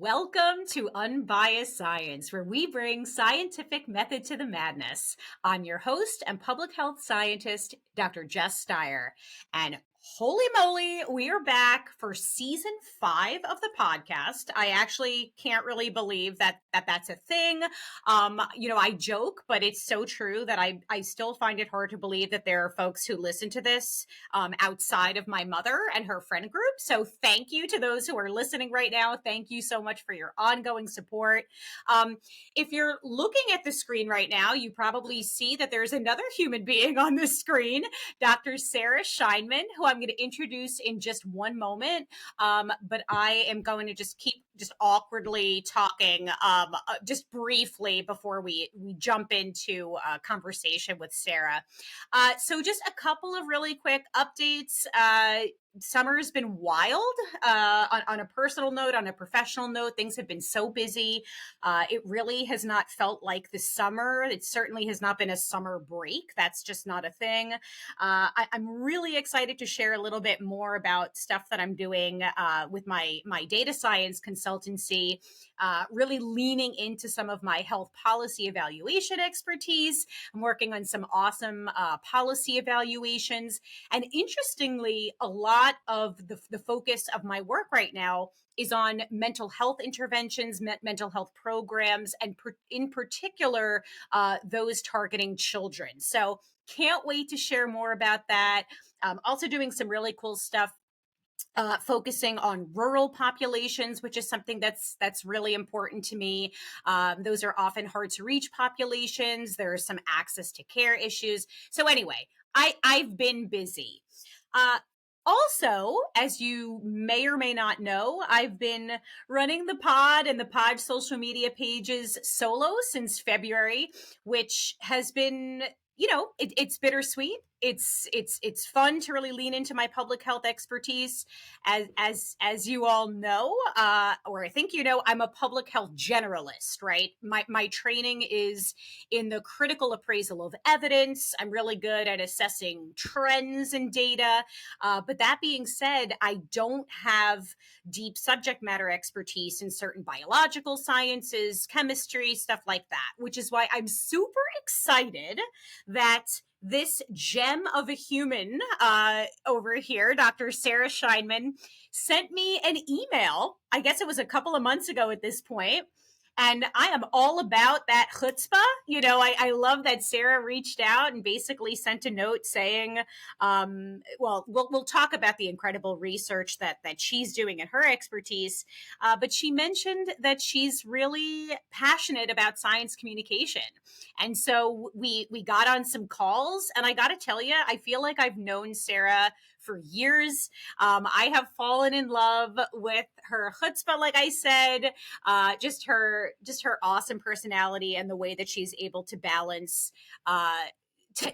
Welcome to Unbiased Science, where we bring scientific method to the madness. I'm your host and public health scientist, Dr. Jess Steier. And holy moly, we are back for season 5 of the podcast. I actually can't really believe that that's a thing. I joke, but it's so true that I still find it hard to believe that there are folks who listen to this outside of my mother and her friend group. So thank you to those who are listening right now. Thank you so much for your ongoing support. If you're looking at the screen right now, you probably see that there's another human being on the screen, Dr. Sarah Scheinman, who I'm going to introduce in just one moment. But I am going to just keep awkwardly talking just briefly before we jump into a conversation with Sarah. So just a couple of really quick updates. Summer's been wild on a personal note, on a professional note. Things have been so busy. It really has not felt like the summer. It certainly has not been a summer break. That's just not a thing. I'm really excited to share a little bit more about stuff that I'm doing with my data science consultancy, really leaning into some of my health policy evaluation expertise. I'm working on some awesome policy evaluations. And interestingly, a lot of the focus of my work right now is on mental health interventions, mental health programs, and in particular, those targeting children. So can't wait to share more about that. Also doing some really cool stuff focusing on rural populations, which is something that's really important to me. Those are often hard to reach populations. There's some access to care issues. So anyway, I've been busy. Also, as you may or may not know, I've been running the pod and the pod social media pages solo since February, which has been, it's bittersweet. It's fun to really lean into my public health expertise. As you all know, or I think you know, I'm a public health generalist, right? My training is in the critical appraisal of evidence. I'm really good at assessing trends and data. But that being said, I don't have deep subject matter expertise in certain biological sciences, chemistry, stuff like that, which is why I'm super excited that this gem of a human over here, Dr. Sarah Scheinman, sent me an email. I guess it was a couple of months ago at this point. And I am all about that chutzpah. I love that Sarah reached out and basically sent a note saying, we'll talk about the incredible research that she's doing and her expertise. But she mentioned that she's really passionate about science communication. And so we got on some calls, and I got to tell you, I feel like I've known Sarah for years. I have fallen in love with her chutzpah, like I said, just her awesome personality and the way that she's able to balance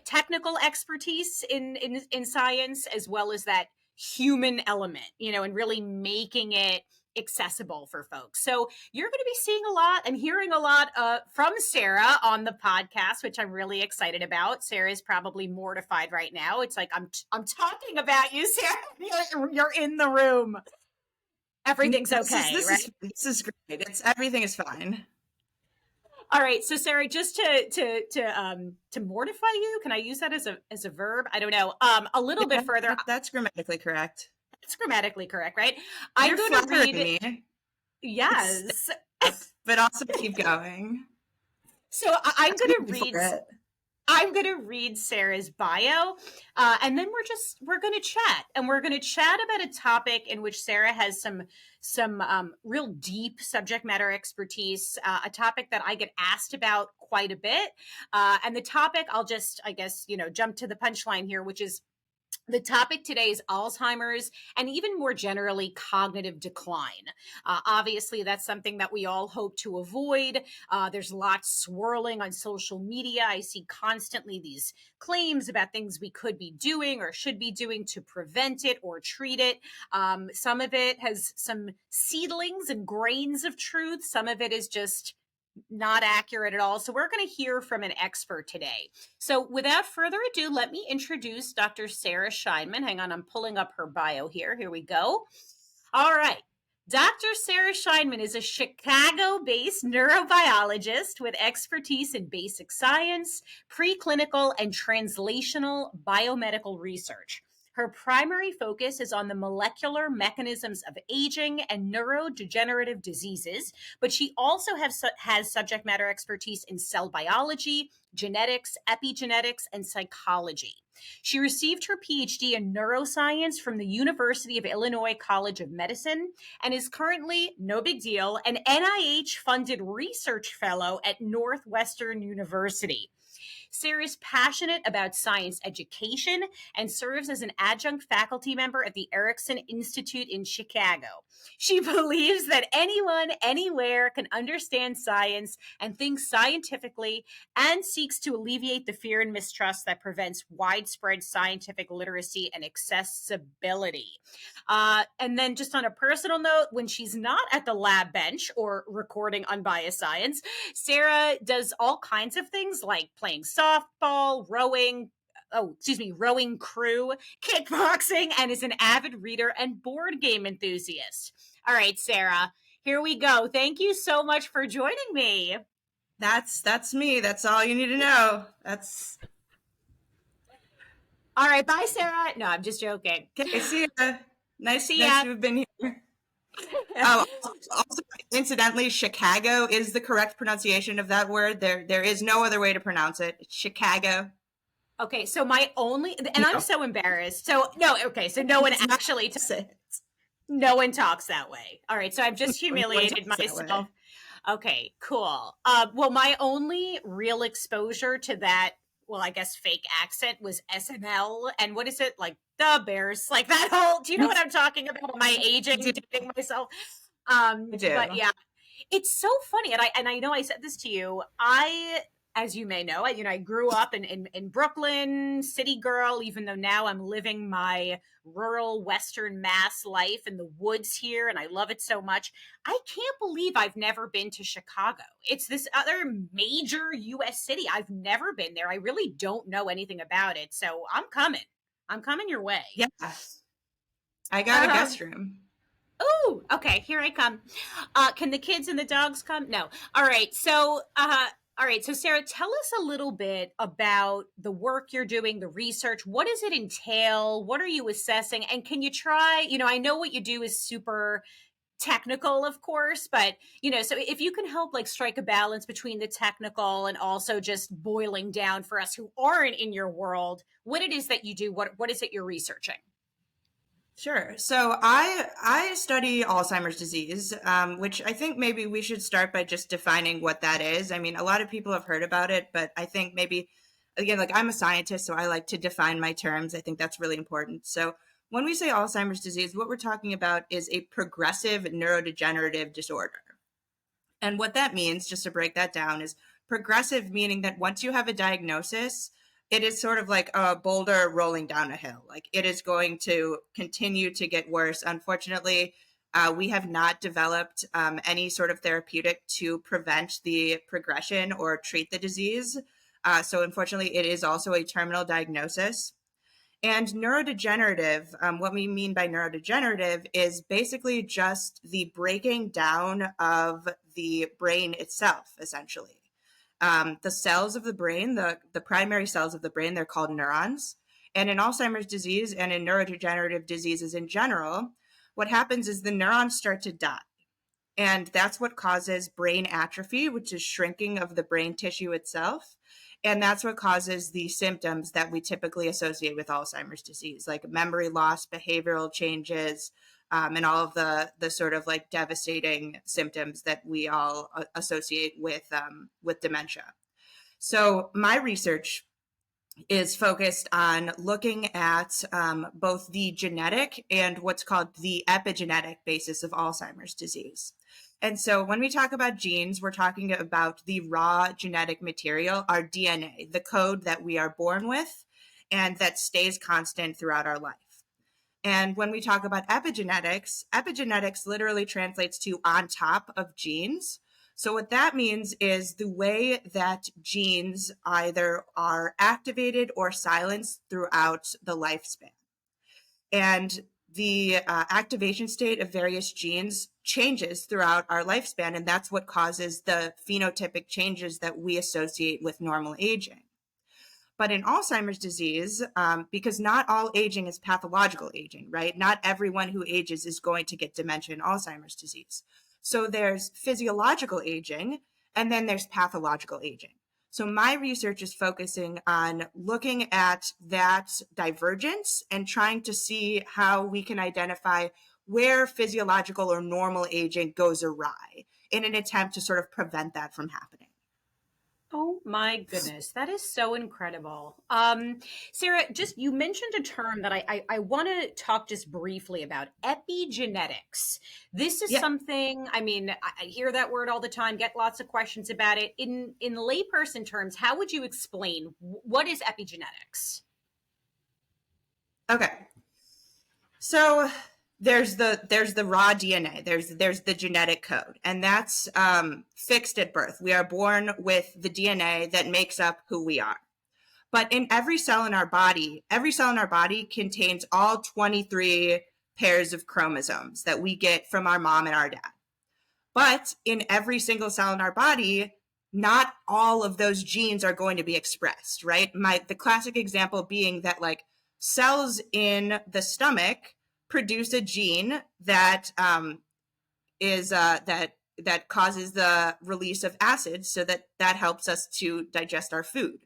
technical expertise in science as well as that human element, and really making it accessible for folks. So you're going to be seeing a lot and hearing a lot from Sarah on the podcast, which I'm really excited about. Sarah is probably mortified right now. It's like, I'm talking about you, Sarah. You're in the room. Everything's okay, right? This is great. Everything is fine. All right, so Sarah, just to mortify you, can I use that as a verb? I don't know. A little bit further. That's grammatically correct. It's grammatically correct, right? You're going to read me. Yes. But also keep going. So I'm going to read Sarah's bio, and then we're going to chat, and we're going to chat about a topic in which Sarah has some real deep subject matter expertise, a topic that I get asked about quite a bit, and the topic I'll just, I guess, jump to the punchline here, which is the topic today is Alzheimer's and even more generally cognitive decline. Obviously, that's something that we all hope to avoid. There's lots swirling on social media. I see constantly these claims about things we could be doing or should be doing to prevent it or treat it. Some of it has some seedlings and grains of truth. Some of it is just not accurate at all. So we're going to hear from an expert today. So without further ado, let me introduce Dr. Sarah Scheinman. Hang on, I'm pulling up her bio here. Here we go. All right. Dr. Sarah Scheinman is a Chicago-based neurobiologist with expertise in basic science, preclinical, and translational biomedical research. Her primary focus is on the molecular mechanisms of aging and neurodegenerative diseases, but she also has subject matter expertise in cell biology, genetics, epigenetics, and psychology. She received her PhD in neuroscience from the University of Illinois College of Medicine and is currently, no big deal, an NIH funded research fellow at Northwestern University. Sarah's passionate about science education and serves as an adjunct faculty member at the Erickson Institute in Chicago. She believes that anyone, anywhere can understand science and think scientifically and seeks to alleviate the fear and mistrust that prevents widespread scientific literacy and accessibility. And then, just on a personal note, when she's not at the lab bench or recording Unbiased Science, Sarah does all kinds of things like playing softball, rowing crew, kickboxing, and is an avid reader and board game enthusiast. All right, Sarah, here we go. Thank you so much for joining me. That's me. That's all you need to know. That's all right. Bye, Sarah. No, I'm just joking. okay. See ya. Nice to have been here. Also, incidentally, Chicago is the correct pronunciation of that word. There is no other way to pronounce it. It's Chicago. Okay, so my only, and no. I'm so embarrassed. So no, okay, so no one actually no one talks that way. All right, so I've just humiliated myself. Okay, cool. Well, my only real exposure to that, well, I guess fake accent was SNL, and what is it, like the Bears, like that whole, do you know what I'm talking about? My aging, dating myself. But yeah, it's so funny, and I know I said this to you. As you may know, I grew up in Brooklyn, city girl, even though now I'm living my rural Western Mass life in the woods here, and I love it so much. I can't believe I've never been to Chicago. It's this other major U.S. city. I've never been there. I really don't know anything about it, so I'm coming. I'm coming your way. Yeah. I got a guest room. Oh, okay. Here I come. Can the kids and the dogs come? No. All right. So, Sarah, tell us a little bit about the work you're doing, the research. What does it entail? What are you assessing? And can you try, I know what you do is super technical, of course, but, so if you can help like strike a balance between the technical and also just boiling down for us who aren't in your world, what it is that you do, what is it you're researching? Sure. So I study Alzheimer's disease, which I think maybe we should start by just defining what that is. I mean, a lot of people have heard about it, but I think maybe, again, like I'm a scientist, so I like to define my terms. I think that's really important. So when we say Alzheimer's disease, what we're talking about is a progressive neurodegenerative disorder. And what that means, just to break that down, is progressive meaning that once you have a diagnosis, it is sort of like a boulder rolling down a hill. Like it is going to continue to get worse. Unfortunately, we have not developed any sort of therapeutic to prevent the progression or treat the disease. So unfortunately, it is also a terminal diagnosis. And neurodegenerative, what we mean by neurodegenerative is basically just the breaking down of the brain itself, essentially. The cells of the brain, the primary cells of the brain, they're called neurons. And in Alzheimer's disease and in neurodegenerative diseases in general, what happens is the neurons start to die. And that's what causes brain atrophy, which is shrinking of the brain tissue itself. And that's what causes the symptoms that we typically associate with Alzheimer's disease, like memory loss, behavioral changes, and all of the sort of like devastating symptoms that we all associate with dementia. So my research is focused on looking at both the genetic and what's called the epigenetic basis of Alzheimer's disease. And so when we talk about genes, we're talking about the raw genetic material, our DNA, the code that we are born with and that stays constant throughout our life. And when we talk about epigenetics, epigenetics literally translates to on top of genes. So what that means is the way that genes either are activated or silenced throughout the lifespan. And the activation state of various genes changes throughout our lifespan, and that's what causes the phenotypic changes that we associate with normal aging. But in Alzheimer's disease, because not all aging is pathological aging, right? Not everyone who ages is going to get dementia in Alzheimer's disease. So there's physiological aging, and then there's pathological aging. So my research is focusing on looking at that divergence and trying to see how we can identify where physiological or normal aging goes awry in an attempt to sort of prevent that from happening. Oh my goodness, that is so incredible. Sarah, just you mentioned a term that I want to talk just briefly about, epigenetics. This is something, I mean, I hear that word all the time, get lots of questions about it. In layperson terms, how would you explain what is epigenetics? Okay. So there's the raw DNA, there's the genetic code, and that's fixed at birth. We are born with the DNA that makes up who we are. But in every cell in our body contains all 23 pairs of chromosomes that we get from our mom and our dad. But in every single cell in our body, not all of those genes are going to be expressed, right? The classic example being that like cells in the stomach produce a gene that that causes the release of acids, so that helps us to digest our food.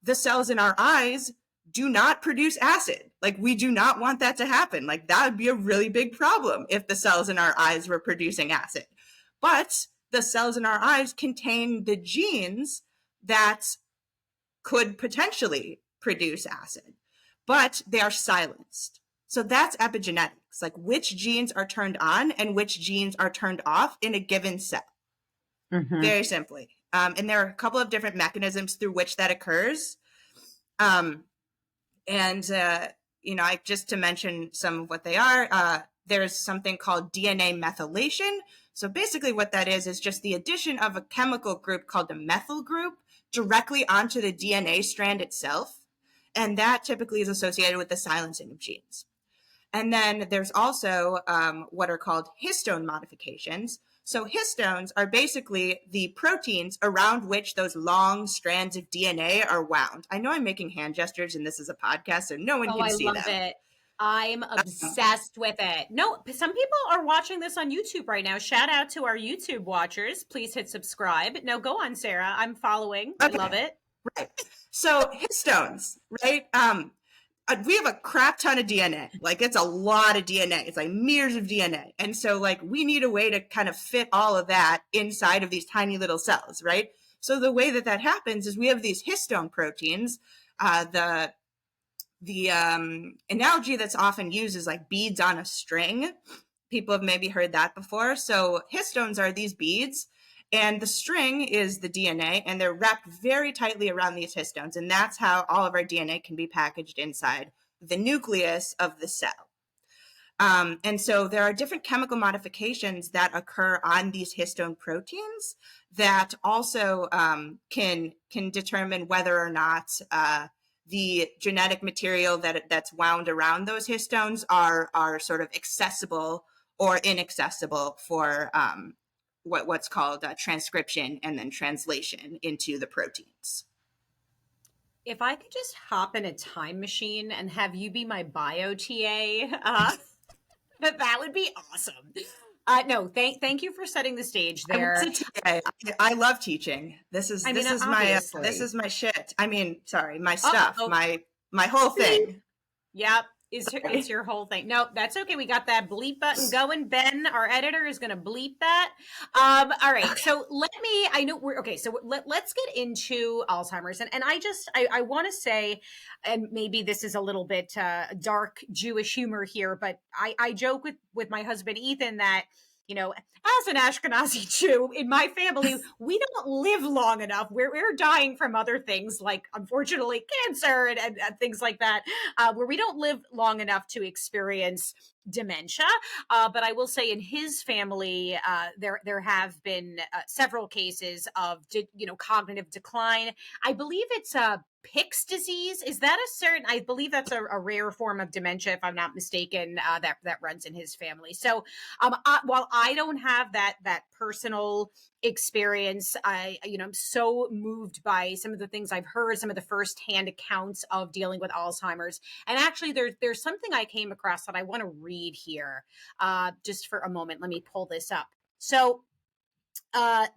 The cells in our eyes do not produce acid. Like, we do not want that to happen. Like, that would be a really big problem if the cells in our eyes were producing acid. But the cells in our eyes contain the genes that could potentially produce acid, but they are silenced. So that's epigenetics, like which genes are turned on and which genes are turned off in a given cell. Mm-hmm. Very simply. And there are a couple of different mechanisms through which that occurs. Just to mention some of what they are, there's something called DNA methylation. So basically what that is just the addition of a chemical group called the methyl group directly onto the DNA strand itself. And that typically is associated with the silencing of genes. And then there's also what are called histone modifications. So histones are basically the proteins around which those long strands of DNA are wound. I know I'm making hand gestures and this is a podcast, so no one can see them. I love it. I'm obsessed with it. No, some people are watching this on YouTube right now. Shout out to our YouTube watchers. Please hit subscribe. No, go on, Sarah. I'm following. Okay. I love it. Right. So histones, right? We have a crap ton of DNA. Like, it's a lot of DNA. It's like mirrors of DNA. And so like we need a way to kind of fit all of that inside of these tiny little cells, right? So the way that happens is we have these histone proteins. The analogy that's often used is like beads on a string. People have maybe heard that before. So histones are these beads, and the string is the DNA, and they're wrapped very tightly around these histones. And that's how all of our DNA can be packaged inside the nucleus of the cell. And so there are different chemical modifications that occur on these histone proteins that also can determine whether or not the genetic material that's wound around those histones are sort of accessible or inaccessible for what's called transcription and then translation into the proteins. If I could just hop in a time machine and have you be my bio TA, that would be awesome. No, thank you for setting the stage there. I love teaching. This is my shit. I mean, sorry, my stuff, my whole thing. Yep. It's your whole thing. No, that's okay. We got that bleep button going. Ben, our editor, is going to bleep that. All right. So let's get into Alzheimer's. And I want to say, and maybe this is a little bit dark Jewish humor here, but I joke with my husband, Ethan, that, you know, as an Ashkenazi Jew in my family, we don't live long enough. We're dying from other things like, unfortunately, cancer and things like that, where we don't live long enough to experience dementia. But I will say in his family, there have been several cases of, cognitive decline. I believe it's Pick's disease. Is that a certain? I believe that's a rare form of dementia, if I'm not mistaken, that runs in his family. So, while I don't have that personal experience, I'm so moved by some of the things I've heard, some of the firsthand accounts of dealing with Alzheimer's. And actually, there's something I came across that I want to read here, just for a moment. Let me pull this up. So,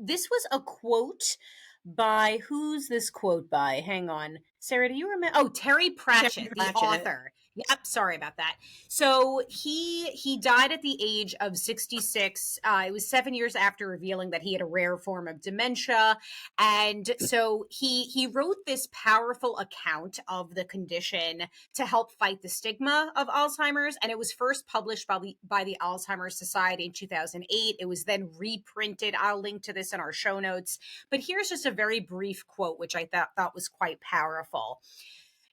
this was a quote by, who's this quote by? Hang on. Sarah, do you remember? Oh, Terry Pratchett, the author. Yep, sorry about that. So he died at the age of 66. It was 7 years after revealing that he had a rare form of dementia. And so he wrote this powerful account of the condition to help fight the stigma of Alzheimer's. And it was first published by the Alzheimer's Society in 2008. It was then reprinted. I'll link to this in our show notes. But here's just a very brief quote, which I thought was quite powerful.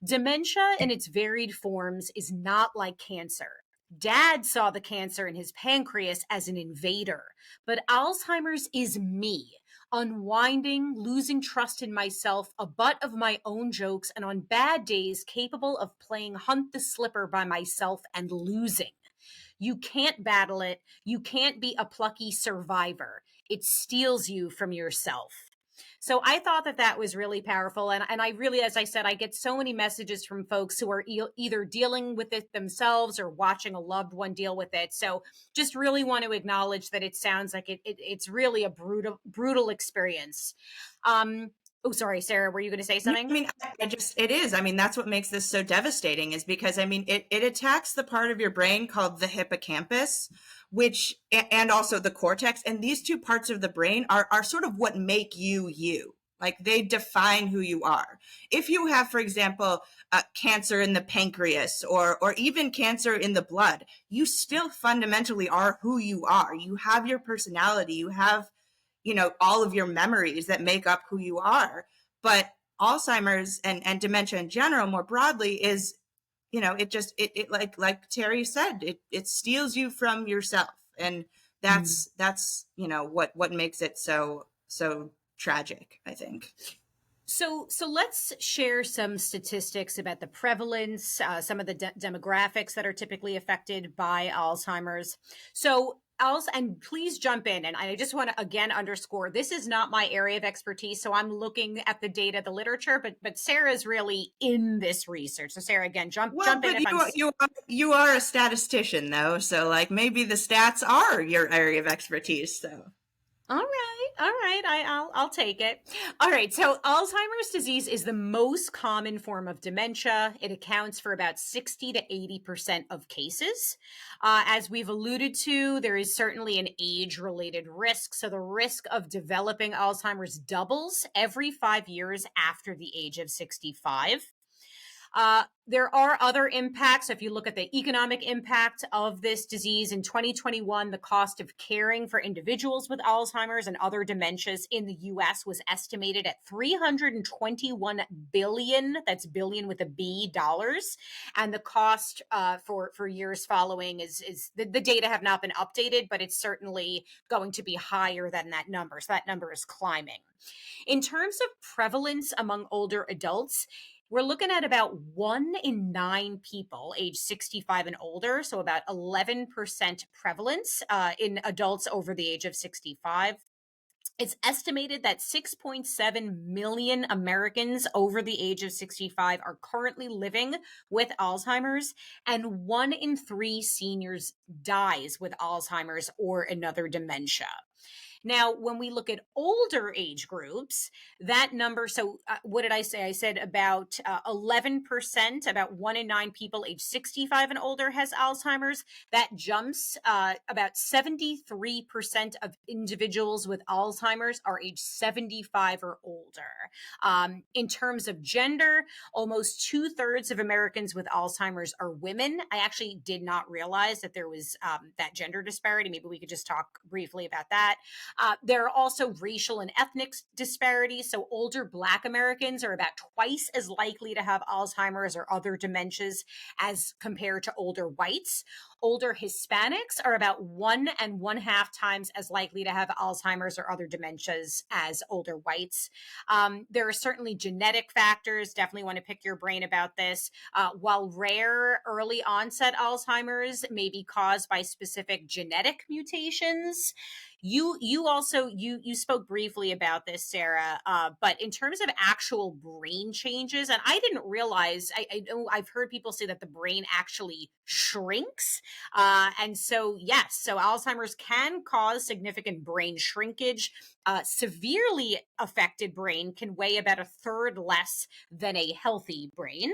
Dementia in its varied forms is not like cancer. Dad saw the cancer in his pancreas as an invader, but Alzheimer's is me, unwinding, losing trust in myself, a butt of my own jokes, and on bad days capable of playing hunt the slipper by myself and losing. You can't battle it. You can't be a plucky survivor. It steals you from yourself. So I thought that was really powerful. And I really, as I said, I get so many messages from folks who are either dealing with it themselves or watching a loved one deal with it. So just really want to acknowledge that it sounds like it's really a brutal experience. Oh, sorry, Sarah, were you going to say something? I mean, it is. I mean, that's what makes this so devastating, is because, I mean, it attacks the part of your brain called the hippocampus, and also the cortex. And these two parts of the brain are sort of what make you. Like, they define who you are. If you have, for example, cancer in the pancreas or even cancer in the blood, you still fundamentally are who you are. You have your personality. You have, all of your memories that make up who you are. But Alzheimer's and dementia in general, more broadly, is, it like Terry said, it steals you from yourself. And that's what makes it so tragic, I think. So let's share some statistics about the prevalence, some of the demographics that are typically affected by Alzheimer's. So and please jump in. And I just want to again underscore, this is not my area of expertise. So I'm looking at the data, the literature, but Sarah's really in this research. So Sarah, again, jump in. You are a statistician though. So like maybe the stats are your area of expertise. So. All right. I'll take it. All right. So Alzheimer's disease is the most common form of dementia. It accounts for about 60 to 80% of cases. As we've alluded to, there is certainly an age-related risk. So the risk of developing Alzheimer's doubles every 5 years after the age of 65. There are other impacts. If you look at the economic impact of this disease in 2021, the cost of caring for individuals with Alzheimer's and other dementias in the U.S. was estimated at $321 billion. That's billion with a B, dollars. And the cost for years following is the data have not been updated, but it's certainly going to be higher than that number. So that number is climbing. In terms of prevalence among older adults, we're looking at about 1 in 9 people age 65 and older, so about 11% prevalence in adults over the age of 65. It's estimated that 6.7 million Americans over the age of 65 are currently living with Alzheimer's, and 1 in 3 seniors dies with Alzheimer's or another dementia. Now, when we look at older age groups, that number, so what did I say? I said about 11%, about 1 in 9 people age 65 and older has Alzheimer's. That jumps about 73% of individuals with Alzheimer's are age 75 or older. In terms of gender, almost 2/3 of Americans with Alzheimer's are women. I actually did not realize that there was that gender disparity. Maybe we could just talk briefly about that. There are also racial and ethnic disparities. So older Black Americans are about twice as likely to have Alzheimer's or other dementias as compared to older whites. Older Hispanics are about 1.5 times as likely to have Alzheimer's or other dementias as older whites. There are certainly genetic factors. Definitely want to pick your brain about this. While rare early onset Alzheimer's may be caused by specific genetic mutations, you also spoke briefly about this, Sarah, but in terms of actual brain changes, and I didn't realize, I know I've heard people say that the brain actually shrinks, and so yes, so Alzheimer's can cause significant brain shrinkage. Severely affected brain can weigh about a third less than a healthy brain.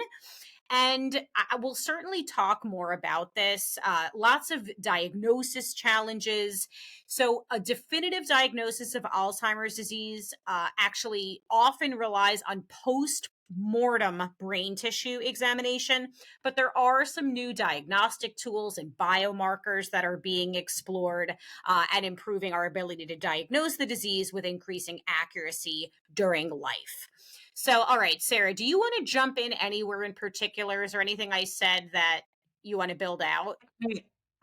And I will certainly talk more about this. Lots of diagnosis challenges. So, a definitive diagnosis of Alzheimer's disease actually often relies on post-mortem brain tissue examination, but there are some new diagnostic tools and biomarkers that are being explored and improving our ability to diagnose the disease with increasing accuracy during life. So, all right, Sarah, do you want to jump in anywhere in particular? Is there anything I said that you want to build out?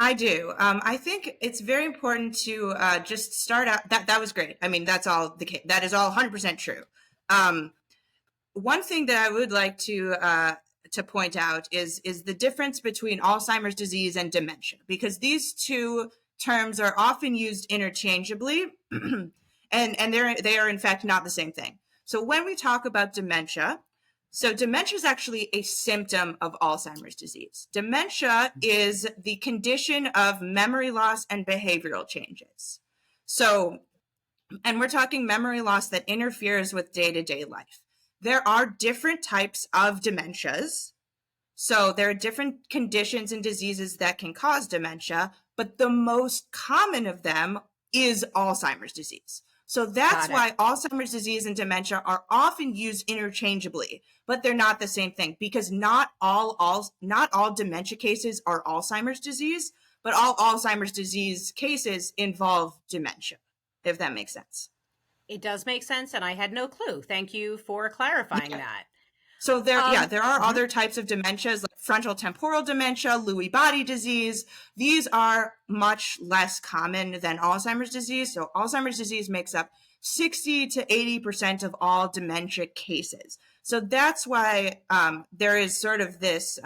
I do. I think it's very important to just start out. That was great. I mean, that's all the case. That is all 100% true. One thing that I would like to point out is the difference between Alzheimer's disease and dementia, because these two terms are often used interchangeably, and they are in fact not the same thing. So when we talk about dementia, so dementia is actually a symptom of Alzheimer's disease. Dementia is the condition of memory loss and behavioral changes. So, and we're talking memory loss that interferes with day-to-day life. There are different types of dementias. So there are different conditions and diseases that can cause dementia, but the most common of them is Alzheimer's disease. So that's why Alzheimer's disease and dementia are often used interchangeably, but they're not the same thing, because not all dementia cases are Alzheimer's disease, but all Alzheimer's disease cases involve dementia, if that makes sense. It does make sense, and I had no clue. Thank you for clarifying that. So there are other types of dementias, like frontal temporal dementia, Lewy body disease. These are much less common than Alzheimer's disease. So Alzheimer's disease makes up 60 to 80% of all dementia cases. So that's why there is sort of this,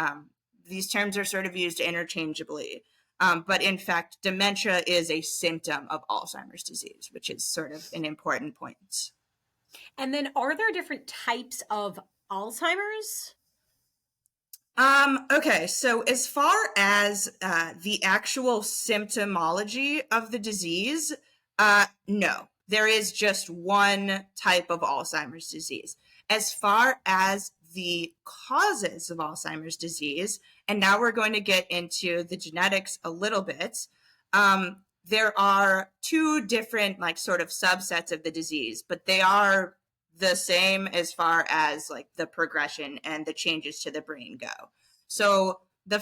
these terms are sort of used interchangeably. But in fact, dementia is a symptom of Alzheimer's disease, which is sort of an important point. And then are there different types of Alzheimer's? Okay, so as far as the actual symptomology of the disease, no, there is just one type of Alzheimer's disease. As far as the causes of Alzheimer's disease, and now we're going to get into the genetics a little bit, there are two different like sort of subsets of the disease, but they are the same as far as like the progression and the changes to the brain go. So the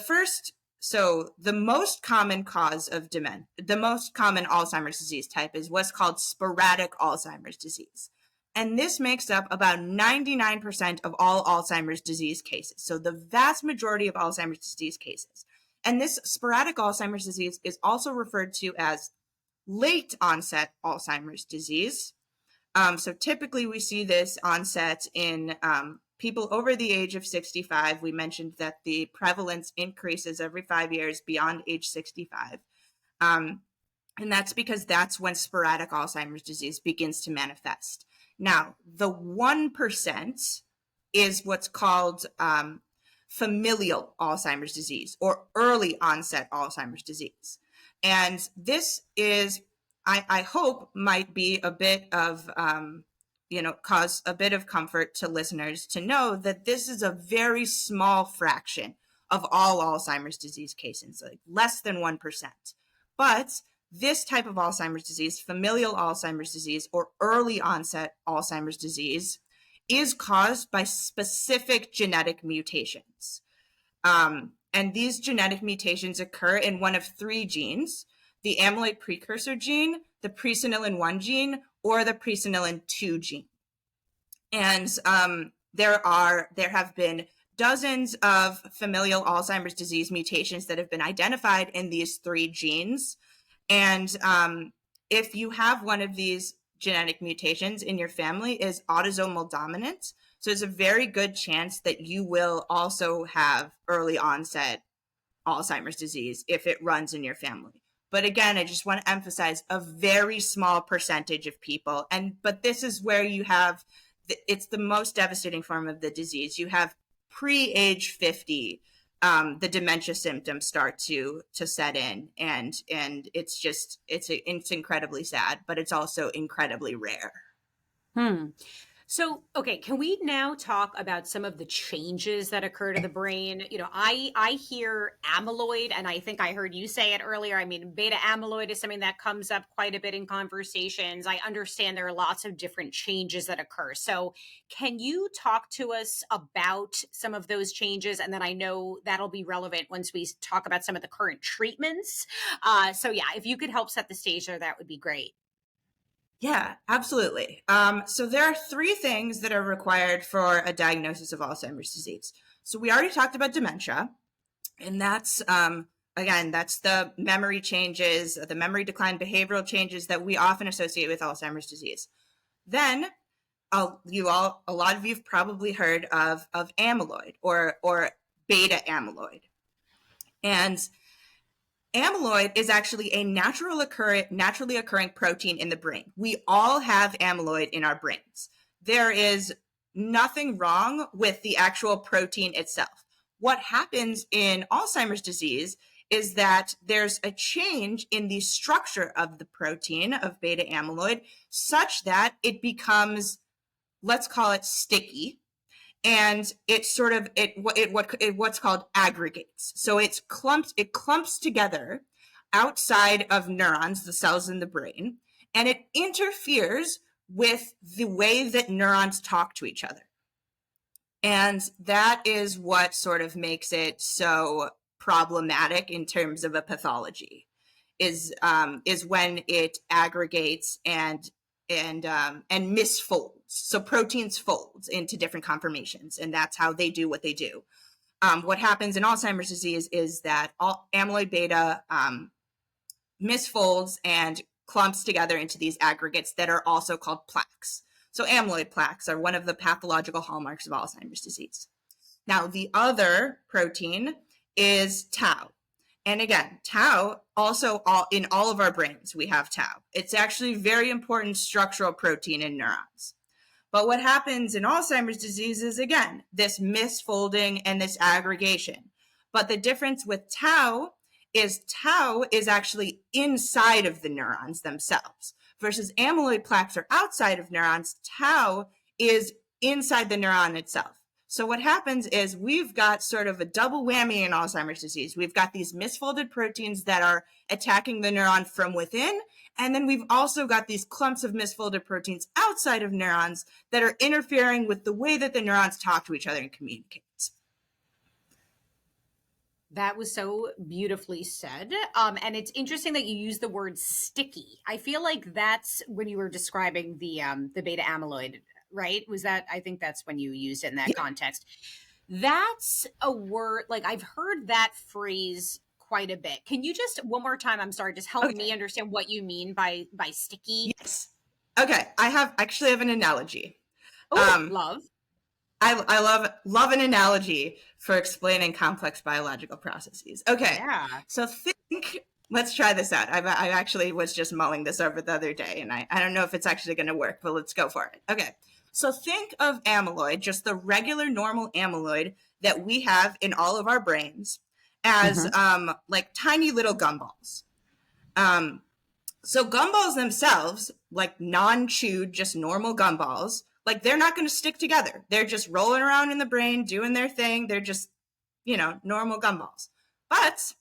most common cause of the most common Alzheimer's disease type is what's called sporadic Alzheimer's disease. And this makes up about 99% of all Alzheimer's disease cases. So the vast majority of Alzheimer's disease cases. And this sporadic Alzheimer's disease is also referred to as late onset Alzheimer's disease. So typically we see this onset in people over the age of 65. We mentioned that the prevalence increases every 5 years beyond age 65. And that's because that's when sporadic Alzheimer's disease begins to manifest. Now, the 1% is what's called familial Alzheimer's disease or early onset Alzheimer's disease. And this is, I hope, might be a bit of, cause a bit of comfort to listeners to know that this is a very small fraction of all Alzheimer's disease cases, like less than 1%. But this type of Alzheimer's disease, familial Alzheimer's disease or early onset Alzheimer's disease, is caused by specific genetic mutations. And these genetic mutations occur in one of three genes: the amyloid precursor gene, the presenilin 1 gene or the presenilin 2 gene. And there have been dozens of familial Alzheimer's disease mutations that have been identified in these 3 genes. And if you have one of these genetic mutations in your family, is autosomal dominant. So it's a very good chance that you will also have early onset Alzheimer's disease if it runs in your family. But again, I just want to emphasize a very small percentage of people. But this is where you have, it's the most devastating form of the disease. You have pre-age 50, the dementia symptoms start to set in, and it's incredibly sad, but it's also incredibly rare. So, okay, can we now talk about some of the changes that occur to the brain? You know, I hear amyloid, and I think I heard you say it earlier. I mean, beta amyloid is something that comes up quite a bit in conversations. I understand there are lots of different changes that occur. So can you talk to us about some of those changes? And then I know that'll be relevant once we talk about some of the current treatments. So yeah, if you could help set the stage there, that would be great. Yeah, absolutely. So there are 3 things that are required for a diagnosis of Alzheimer's disease. So we already talked about dementia, and that's, again, that's the memory changes, the memory decline, behavioral changes that we often associate with Alzheimer's disease. Then a lot of you've probably heard of amyloid or beta amyloid. And amyloid is actually a naturally occurring protein in the brain. We all have amyloid in our brains. There is nothing wrong with the actual protein itself. What happens in Alzheimer's disease is that there's a change in the structure of the protein of beta amyloid such that it becomes, let's call it sticky, and it sort of what's called aggregates. So it clumps together outside of neurons, the cells in the brain, and it interferes with the way that neurons talk to each other. And that is what sort of makes it so problematic in terms of a pathology, is when it aggregates and misfolds. So proteins fold into different conformations, and that's how they do what they do. What happens in Alzheimer's disease is that amyloid beta misfolds and clumps together into these aggregates that are also called plaques. So amyloid plaques are one of the pathological hallmarks of Alzheimer's disease. Now, the other protein is tau. And again, tau also in all of our brains, we have tau. It's actually a very important structural protein in neurons. But what happens in Alzheimer's disease is, again, this misfolding and this aggregation. But the difference with tau is actually inside of the neurons themselves, versus amyloid plaques are outside of neurons. Tau is inside the neuron itself. So what happens is we've got sort of a double whammy in Alzheimer's disease. We've got these misfolded proteins that are attacking the neuron from within, and then we've also got these clumps of misfolded proteins outside of neurons that are interfering with the way that the neurons talk to each other and communicate. That was so beautifully said. And it's interesting that you use the word sticky. I feel like that's when you were describing the beta amyloid, right? Was that, I think that's when you used it in that context. That's a word, like I've heard that phrase quite a bit. Can you just, one more time, I'm sorry, just help me understand what you mean by sticky? Yes. Okay. I actually have an analogy. Love. I love an analogy for explaining complex biological processes. Okay. Yeah. So let's try this out. I actually was just mulling this over the other day, and I don't know if it's actually going to work, but let's go for it. Okay. So think of amyloid, just the regular normal amyloid that we have in all of our brains, as like tiny little gumballs. So gumballs themselves, like non-chewed, just normal gumballs, like they're not going to stick together. They're just rolling around in the brain, doing their thing. They're just, normal gumballs. But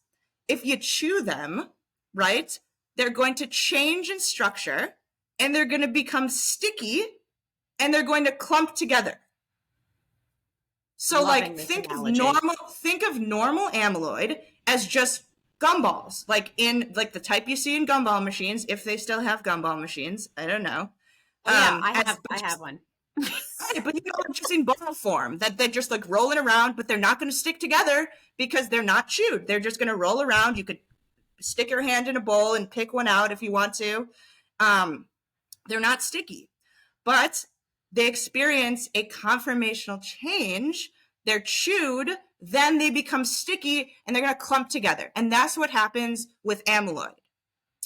if you chew them, right, they're going to change in structure, and they're going to become sticky, and they're going to clump together. So think of normal amyloid as just gumballs, like the type you see in gumball machines, if they still have gumball machines. I don't know. Oh, yeah, I have one. Right, but just in ball form, that they're just like rolling around, but they're not going to stick together because they're not chewed. They're just going to roll around. You could stick your hand in a bowl and pick one out if you want to. They're not sticky, but they experience a conformational change. They're chewed, then they become sticky, and they're going to clump together. And that's what happens with amyloid.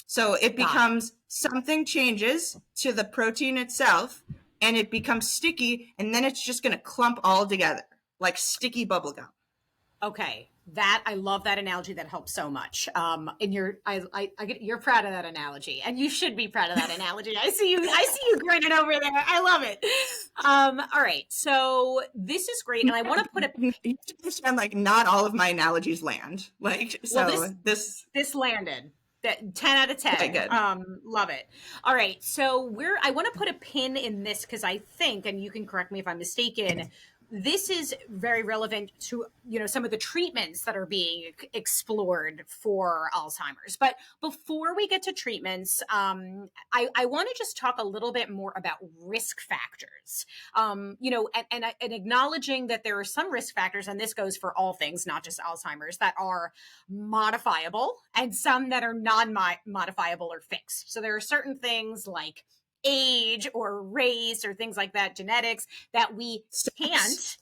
So it becomes something changes to the protein itself, and it becomes sticky, and then it's just going to clump all together like sticky bubble gum. Okay, I love that analogy. That helps so much. And you're proud of that analogy, and you should be proud of that analogy. I see you grinning over there. I love it. All right, so this is great, and I want to put You understand, like, not all of my analogies land. Like, so well, this landed. 10 out of 10. Okay, good. Love it. All right, so I want to put a pin in this because I think, and you can correct me if I'm mistaken, this is very relevant to, some of the treatments that are being explored for Alzheimer's. But before we get to treatments, I want to just talk a little bit more about risk factors. And acknowledging that there are some risk factors, and this goes for all things, not just Alzheimer's, that are modifiable and some that are non-modifiable or fixed. So there are certain things like age or race or things like that, genetics, that we can't,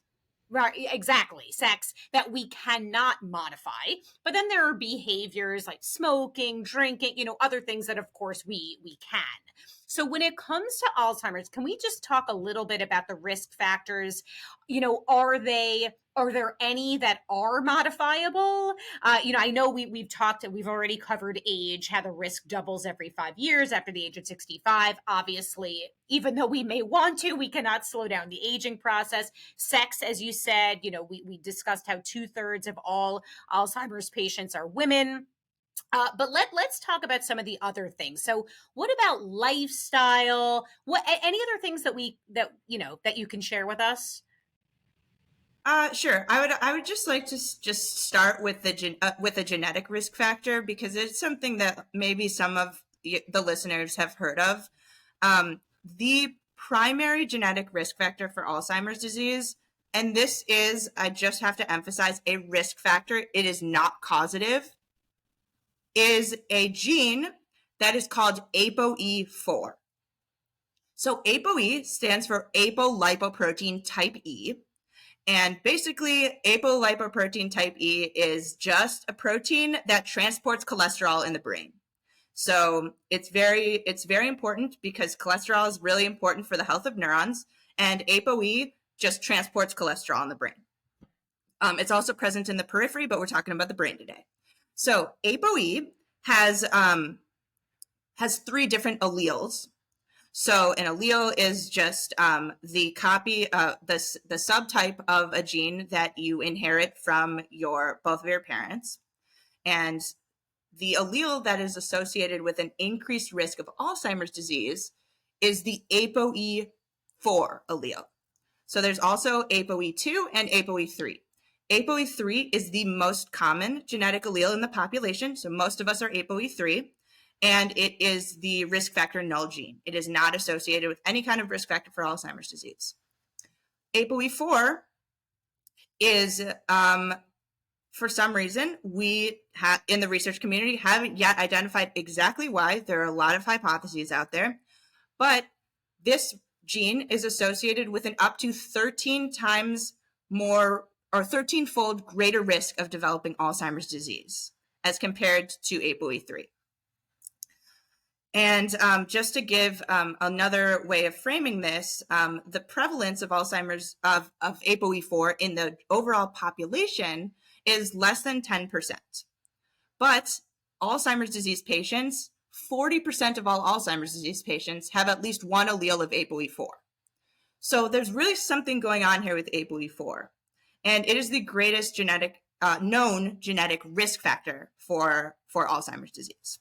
right? Exactly, sex, that we cannot modify. But then there are behaviors like smoking, drinking, other things that of course we can. So when it comes to Alzheimer's, can we just talk a little bit about the risk factors? Are there any that are modifiable? I know we've already covered age, how the risk doubles every 5 years after the age of 65. Obviously, even though we may want to, we cannot slow down the aging process. Sex, as you said, we discussed how 2/3 of all Alzheimer's patients are women. But let's talk about some of the other things. So what about lifestyle? Any other things that you can share with us? Sure. I would just like to just start with with a genetic risk factor, because it's something that maybe some of the listeners have heard of. The primary genetic risk factor for Alzheimer's disease, and this is, I just have to emphasize, a risk factor, it is not causative, is a gene that is called ApoE4. So ApoE stands for apolipoprotein type E. And basically, apolipoprotein type E is just a protein that transports cholesterol in the brain. So it's very important because cholesterol is really important for the health of neurons, and ApoE just transports cholesterol in the brain. It's also present in the periphery, but we're talking about the brain today. So ApoE has 3 different alleles. So an allele is just the copy, the subtype of a gene that you inherit from both of your parents. And the allele that is associated with an increased risk of Alzheimer's disease is the ApoE4 allele. So there's also ApoE2 and ApoE3. ApoE3 is the most common genetic allele in the population. So most of us are ApoE3. And it is the risk factor null gene. It is not associated with any kind of risk factor for Alzheimer's disease. ApoE4 is, for some reason, we in the research community haven't yet identified exactly why. There are a lot of hypotheses out there, but this gene is associated with an up to 13 times more, or 13-fold greater risk of developing Alzheimer's disease as compared to ApoE3. And just to give another way of framing this, the prevalence of Alzheimer's, of ApoE4 in the overall population is less than 10%. But Alzheimer's disease patients, 40% of all Alzheimer's disease patients have at least one allele of ApoE4. So there's really something going on here with ApoE4. And it is the greatest known genetic risk factor for Alzheimer's disease.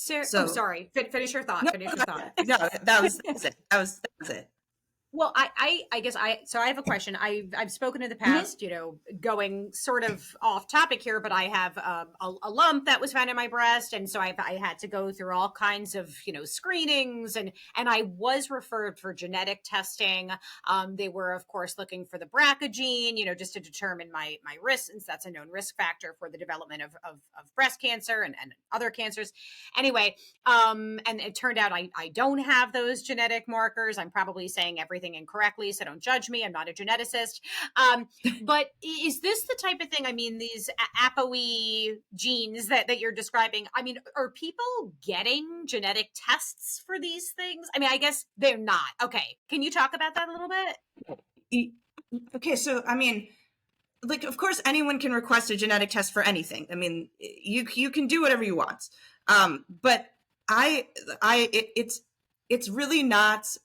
Sarah, sorry. Finish your thought. No, that was it. That was it. Well, I guess so I have a question. I've spoken in the Mm-hmm. past, going sort of off topic here, but I have a lump that was found in my breast, and so I had to go through all kinds of screenings, and I was referred for genetic testing. They were, of course, looking for the BRCA gene, just to determine my risk, since that's a known risk factor for the development of breast cancer and other cancers. Anyway, and it turned out I don't have those genetic markers. I'm probably saying everything incorrectly, so don't judge me. I'm not a geneticist. But is this the type of thing? I mean, these ApoE genes that you're describing, I mean, are people getting genetic tests for these things? I mean, I guess they're not. Okay. Can you talk about that a little bit? Okay, so I mean, like, of course, anyone can request a genetic test for anything. I mean, you can do whatever you want. But it's really not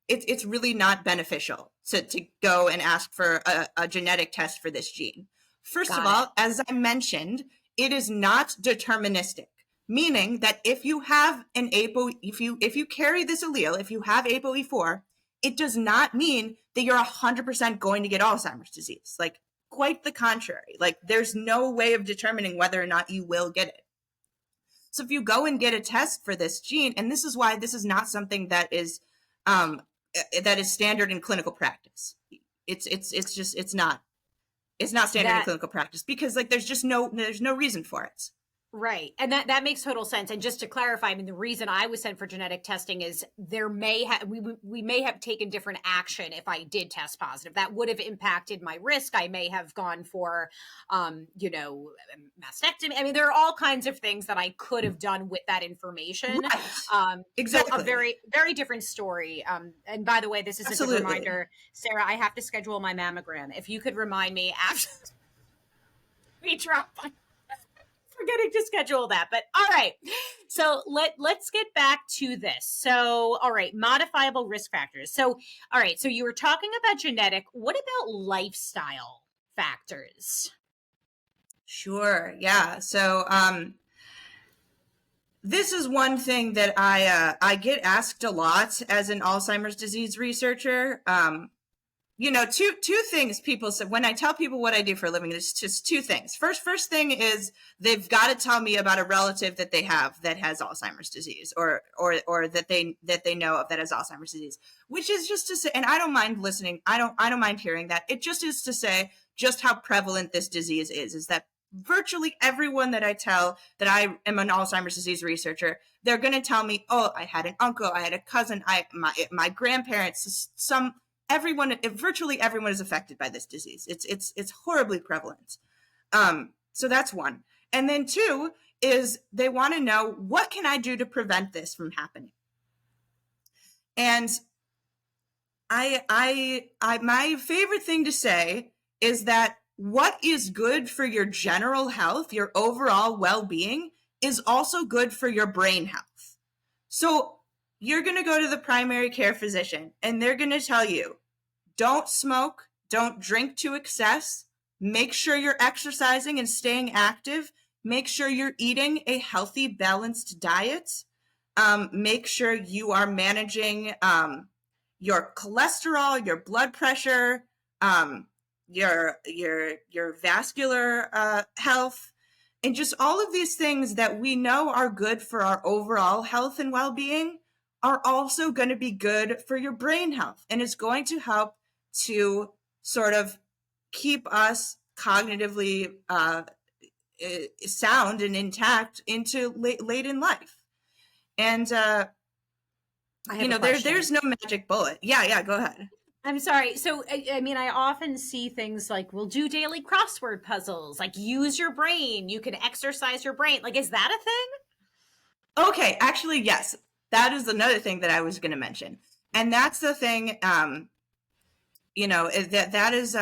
it's really not beneficial to go and ask for a genetic test for this gene. First of all, as I mentioned, it is not deterministic, meaning that if you have an if you carry this allele, if you have ApoE4, it does not mean that you're 100% going to get Alzheimer's disease. Like, quite the contrary. Like, there's no way of determining whether or not you will get it. So if you go and get a test for this gene, and this is why this is not something that is standard in clinical practice. It's not standard in clinical practice, because like there's no reason for it. Right. And that makes total sense. And just to clarify, I mean, the reason I was sent for genetic testing is we may have taken different action if I did test positive. That would have impacted my risk. I may have gone for, mastectomy. I mean, there are all kinds of things that I could have done with that information. Right. Exactly. So a very, very different story. And by the way, this is a good reminder, Sarah, I have to schedule my mammogram. If you could remind me after we drop on forgetting to schedule that. But all right, so let's get back to this. So all right, modifiable risk factors. So all right, so you were talking about genetic. What about lifestyle factors? Sure. Yeah. So this is one thing that I get asked a lot as an Alzheimer's disease researcher. Two things people say when I tell people what I do for a living. It's just two things. First thing is they've got to tell me about a relative that they have that has Alzheimer's disease, or that they know of that has Alzheimer's disease. Which is just to say, and I don't mind listening. I don't mind hearing that. It just is to say just how prevalent this disease is that virtually everyone that I tell that I am an Alzheimer's disease researcher, they're going to tell me, oh, I had an uncle, I had a cousin, my grandparents, virtually everyone is affected by this disease. It's horribly prevalent. So that's one. And then two is they want to know, what can I do to prevent this from happening? And my favorite thing to say is that what is good for your general health, your overall well-being, is also good for your brain health. So you're going to go to the primary care physician and they're going to tell you, don't smoke, don't drink to excess, make sure you're exercising and staying active, make sure you're eating a healthy, balanced diet, make sure you are managing your cholesterol, your blood pressure, your vascular health, and just all of these things that we know are good for our overall health and well-being are also going to be good for your brain health. And it's going to help to sort of keep us cognitively sound and intact into late in life. And, there's no magic bullet. Yeah, go ahead. I'm sorry. So, I mean, I often see things like, we'll do daily crossword puzzles, like use your brain. You can exercise your brain. Like, is that a thing? Okay, actually, yes. That is another thing that I was going to mention. And that's the thing, that is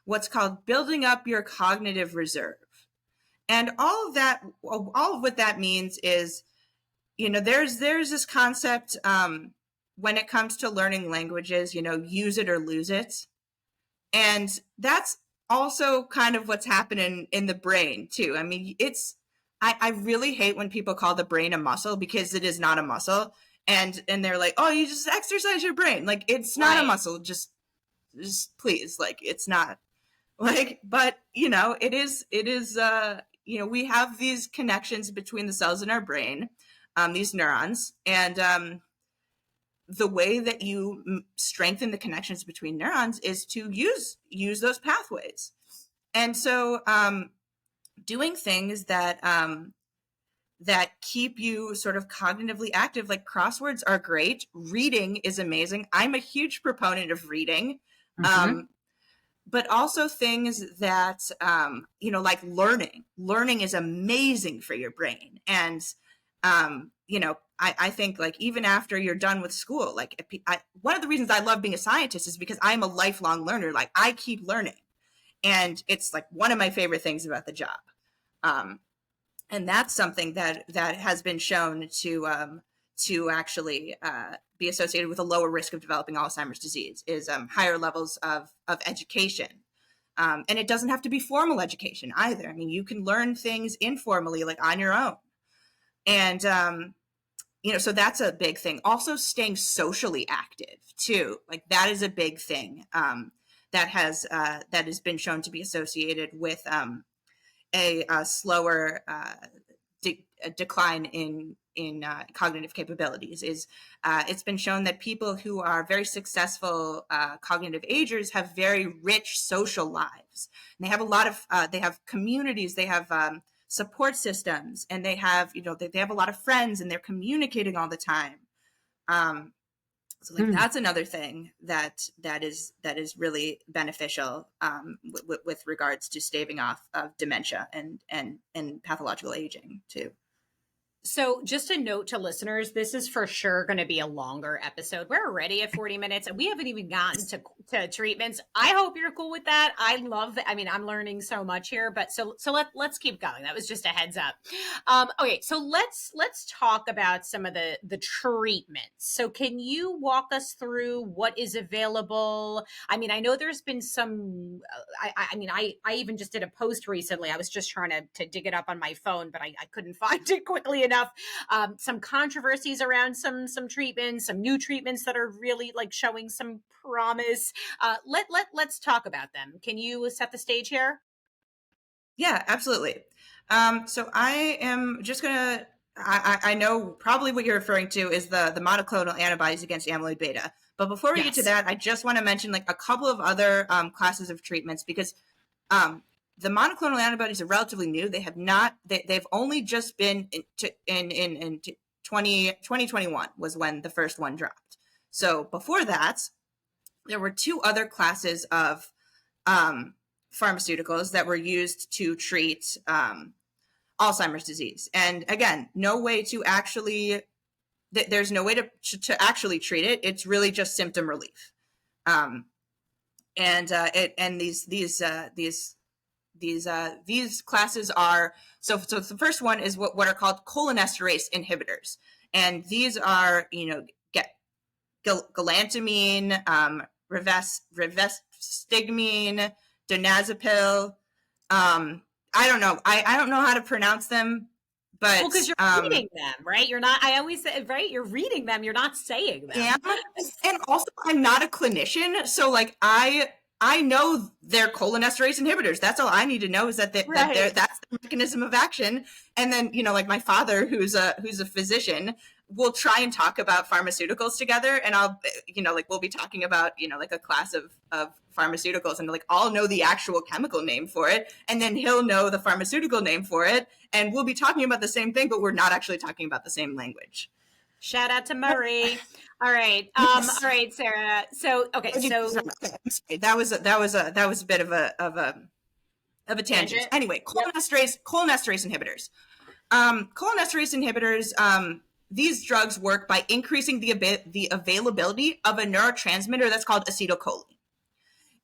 what's called building up your cognitive reserve. And all of what that means is, there's this concept when it comes to learning languages, use it or lose it. And that's also kind of what's happening in the brain too. I mean, I really hate when people call the brain a muscle, because it is not a muscle. and they're like, oh, you just exercise your brain. Like, it's not a muscle. Just please, like, it's not like, but it is, we have these connections between the cells in our brain, these neurons, and the way that you strengthen the connections between neurons is to use those pathways. And so doing things that that keep you sort of cognitively active, like crosswords are great. Reading is amazing. I'm a huge proponent of reading. But also things that, like learning is amazing for your brain. And, I think, like, even after you're done with school, like, one of the reasons I love being a scientist is because I'm a lifelong learner. Like, I keep learning, and it's like one of my favorite things about the job. And that's something that has been shown to actually be associated with a lower risk of developing Alzheimer's disease, is higher levels of education. And it doesn't have to be formal education either. I mean, you can learn things informally, like on your own. And, so that's a big thing. Also, staying socially active too. Like, that is a big thing that has been shown to be associated with a slower decline in cognitive capabilities. It's been shown that people who are very successful cognitive agers have very rich social lives. And they have a lot of they have communities, they have support systems, and they have they have a lot of friends, and they're communicating all the time. So like that's another thing that is really beneficial with regards to staving off of dementia and pathological aging too. So just a note to listeners, this is for sure going to be a longer episode. We're already at 40 minutes and we haven't even gotten to treatments. I hope you're cool with that. I love it. I mean, I'm learning so much here, but so let's keep going. That was just a heads up. Okay. So let's talk about some of the treatments. So can you walk us through what is available? I mean, I know there's been some, I even just did a post recently. I was just trying to dig it up on my phone, but I couldn't find it quickly enough. Some controversies around some treatments, some new treatments that are really like showing some promise. Let's talk about them. Can you set the stage here? Yeah, absolutely. So I am just gonna. I know probably what you're referring to is the monoclonal antibodies against amyloid beta. But before we get to that, I just want to mention like a couple of other classes of treatments, because the monoclonal antibodies are relatively new. They have not. They've only just been in 2021 was when the first one dropped. So before that, there were two other classes of pharmaceuticals that were used to treat Alzheimer's disease. And again, no way to actually. There's no way to actually treat it. It's really just symptom relief. These classes are so the first one is what are called cholinesterase inhibitors, and these are galantamine, rivastigmine, donazepam. I don't know. I don't know how to pronounce them, but because you're reading them, right? You're not. I always say, right? You're reading them. You're not saying them. Yeah, and also I'm not a clinician, so like I know they're cholinesterase inhibitors. That's all I need to know, is that that's the mechanism of action. And then, like my father, who's a physician, will try and talk about pharmaceuticals together. And I'll, we'll be talking about, like a class of pharmaceuticals, and like I'll know the actual chemical name for it. And then he'll know the pharmaceutical name for it. And we'll be talking about the same thing, but we're not actually talking about the same language. Shout out to Murray. All right. Yes. All right, Sarah. So, okay. So that was a bit of a tangent. Anyway, cholinesterase inhibitors. Cholinesterase inhibitors, these drugs work by increasing the availability of a neurotransmitter that's called acetylcholine.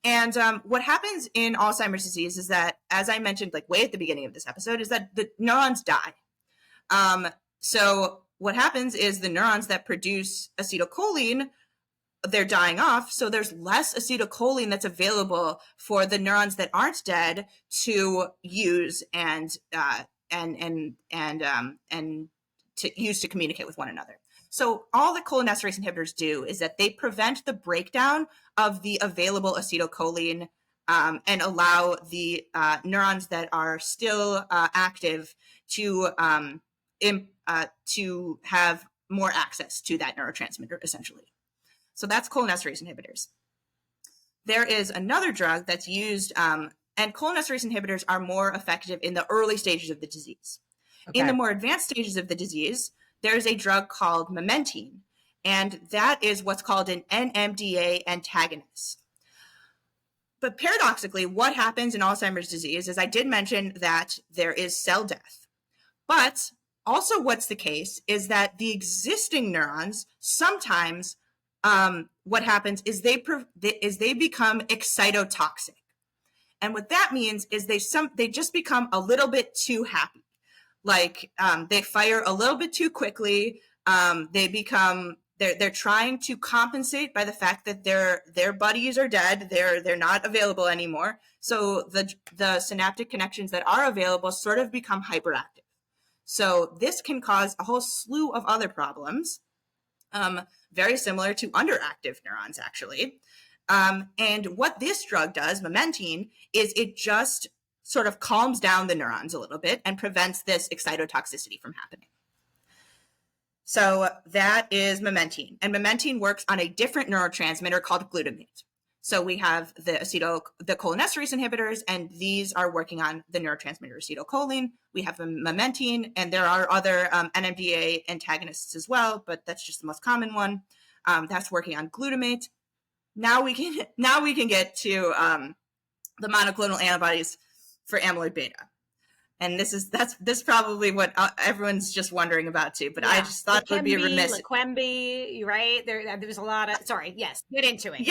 And what happens in Alzheimer's disease is that, as I mentioned, like way at the beginning of this episode, is that the neurons die. So what happens is the neurons that produce acetylcholine, they're dying off. So there's less acetylcholine that's available for the neurons that aren't dead to use and to use to communicate with one another. So all that cholinesterase inhibitors do is that they prevent the breakdown of the available acetylcholine and allow the neurons that are still active to have more access to that neurotransmitter, essentially. So that's cholinesterase inhibitors. There is another drug that's used, and cholinesterase inhibitors are more effective in the early stages of the disease. Okay. In the more advanced stages of the disease, there's a drug called memantine, and that is what's called an NMDA antagonist. But paradoxically, what happens in Alzheimer's disease is I did mention that there is cell death. But also what's the case is that the existing neurons, sometimes what happens is they become excitotoxic. And what that means is they just become a little bit too happy. Like they fire a little bit too quickly. They're trying to compensate by the fact that their buddies are dead. They're not available anymore. So the synaptic connections that are available sort of become hyperactive. So this can cause a whole slew of other problems, very similar to underactive neurons, actually. And what this drug does, memantine, is it just sort of calms down the neurons a little bit and prevents this excitotoxicity from happening. So that is memantine. And memantine works on a different neurotransmitter called glutamate. So we have the cholinesterase inhibitors, and these are working on the neurotransmitter acetylcholine. We have memantine, and there are other NMDA antagonists as well, but that's just the most common one. That's working on glutamate. Now we can get to the monoclonal antibodies for amyloid beta. And this is probably what everyone's just wondering about too. But yeah. I just thought it would be remiss. Leqembi, right? There's a lot of. Sorry, yes. Get into it.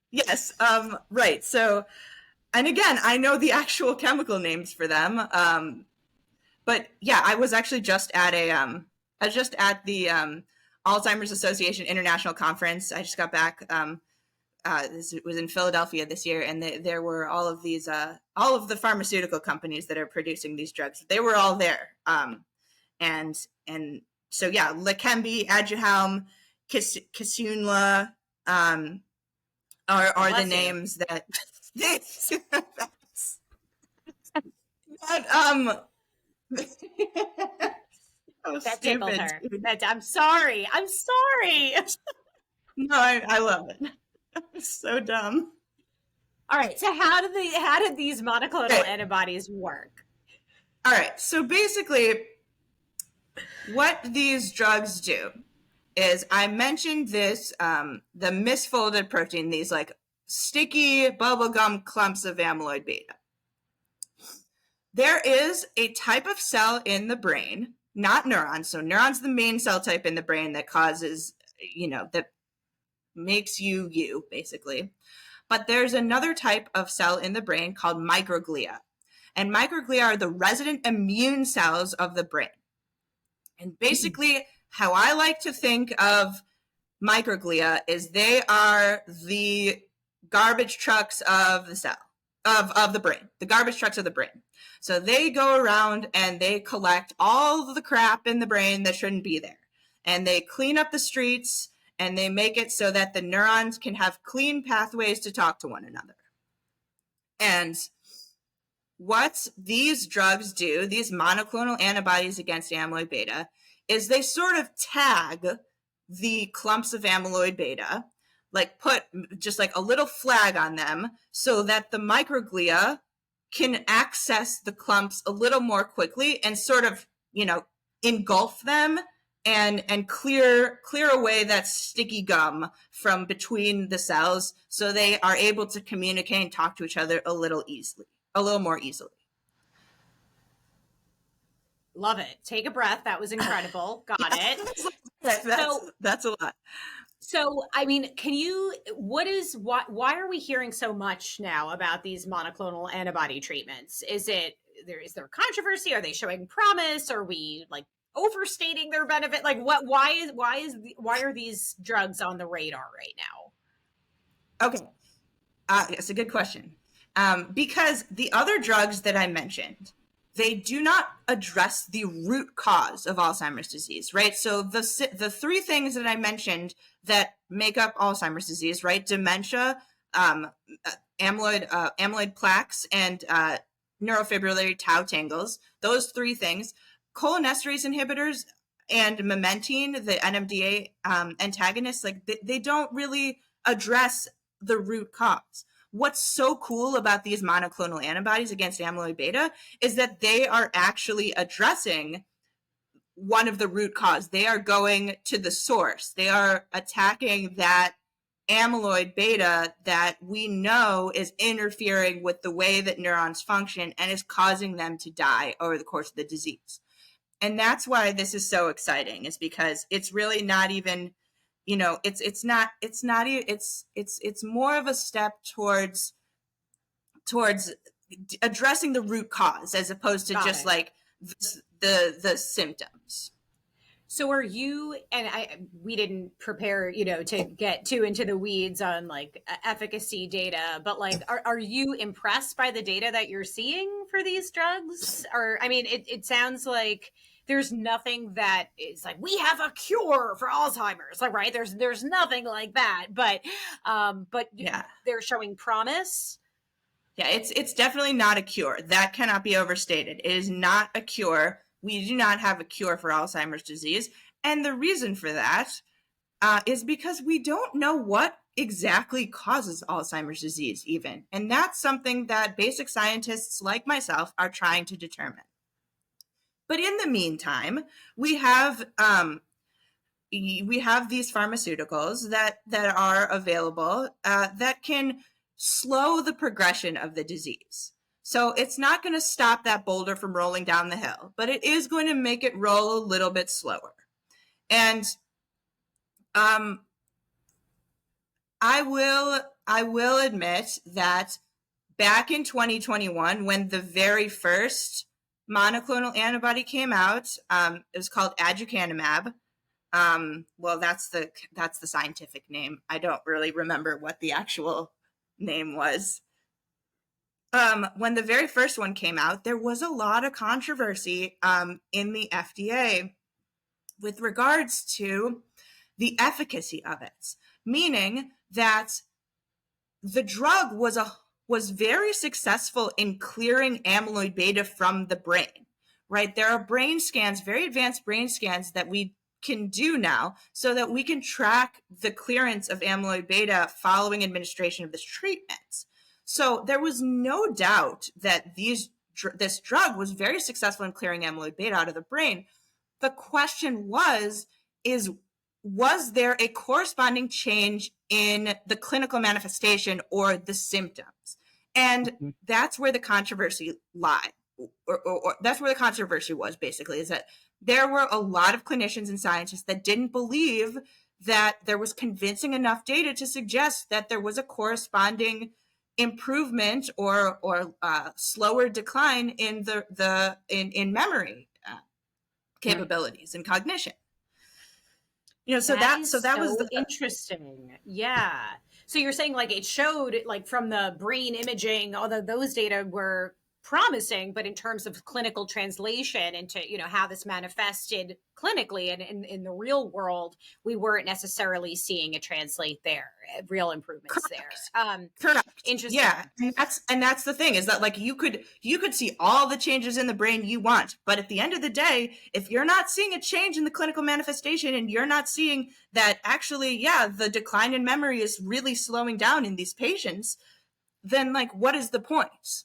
Yes. Right. So, and again, I know the actual chemical names for them. But yeah, I was actually just at the Alzheimer's Association International Conference. I just got back. This was in Philadelphia this year, and there were all of these, all of the pharmaceutical companies that are producing these drugs. They were all there, and so yeah, Leqembi, Aduhelm, Kisunla, are the names that. That tickled her. I'm sorry. No, I love it. So dumb. All right. So how did these monoclonal antibodies work? All right. So basically, what these drugs do is I mentioned this, the misfolded protein, these like sticky bubblegum clumps of amyloid beta. There is a type of cell in the brain, not neurons. So neurons, the main cell type in the brain that causes, that makes you basically. But there's another type of cell in the brain called microglia. And microglia are the resident immune cells of the brain. And basically, how I like to think of microglia is they are the garbage trucks of the cell, of the brain, the garbage trucks of the brain. So they go around and they collect all the crap in the brain that shouldn't be there. And they clean up the streets, and they make it so that the neurons can have clean pathways to talk to one another. And what these drugs do, these monoclonal antibodies against amyloid beta, is they sort of tag the clumps of amyloid beta, like put just like a little flag on them so that the microglia can access the clumps a little more quickly and sort of, engulf them and clear away that sticky gum from between the cells so they are able to communicate and talk to each other a little more easily. Love it. Take a breath. That was incredible. Got it. That's a lot. So, I mean, why are we hearing so much now about these monoclonal antibody treatments? Is there controversy? Are they showing promise? Are we like overstating their benefit? Like why are these drugs on the radar right now? Okay. It's a good question. Because the other drugs that I mentioned, they do not address the root cause of Alzheimer's disease, right? So the three things that I mentioned that make up Alzheimer's disease, right? Dementia, amyloid plaques, and neurofibrillary tau tangles. Those three things. Cholinesterase inhibitors and memantine, the NMDA antagonists, like they don't really address the root cause. What's so cool about these monoclonal antibodies against amyloid beta is that they are actually addressing one of the root cause. They are going to the source. They are attacking that amyloid beta that we know is interfering with the way that neurons function and is causing them to die over the course of the disease. And that's why this is so exciting, is because it's really not even, it's more of a step towards addressing the root cause as opposed to just like the symptoms. So are you, and we didn't prepare, to get too into the weeds on like efficacy data, but like, are you impressed by the data that you're seeing for these drugs? Or, I mean, it sounds like there's nothing that is like, we have a cure for Alzheimer's, like, right? There's nothing like that, but yeah, they're showing promise. Yeah, it's definitely not a cure. That cannot be overstated. It is not a cure. We do not have a cure for Alzheimer's disease. And the reason for that is because we don't know what exactly causes Alzheimer's disease even. And that's something that basic scientists like myself are trying to determine. But in the meantime, we have these pharmaceuticals that are available that can slow the progression of the disease. So it's not going to stop that boulder from rolling down the hill, but it is going to make it roll a little bit slower. And I will admit that back in 2021, when the very first monoclonal antibody came out, it was called aducanumab. Well, that's the scientific name. I don't really remember what the actual name was. When the very first one came out, there was a lot of controversy in the FDA with regards to the efficacy of it, meaning that the drug was very successful in clearing amyloid beta from the brain, right? There are brain scans, very advanced brain scans that we can do now so that we can track the clearance of amyloid beta following administration of this treatment. So there was no doubt that this drug was very successful in clearing amyloid beta out of the brain. The question was there a corresponding change in the clinical manifestation or the symptoms? And that's where the controversy lied, or that's where the controversy was, basically, is that there were a lot of clinicians and scientists that didn't believe that there was convincing enough data to suggest that there was a corresponding improvement or slower decline in in memory capabilities and cognition. So that was interesting. Yeah. So you're saying like it showed like from the brain imaging, although those data were promising, but in terms of clinical translation into, how this manifested clinically and in the real world, we weren't necessarily seeing it translate there, real improvements. Correct. There. Correct. Interesting. Yeah. And that's the thing, is that like you could see all the changes in the brain you want, but at the end of the day, if you're not seeing a change in the clinical manifestation and you're not seeing that actually, the decline in memory is really slowing down in these patients, then like, what is the point?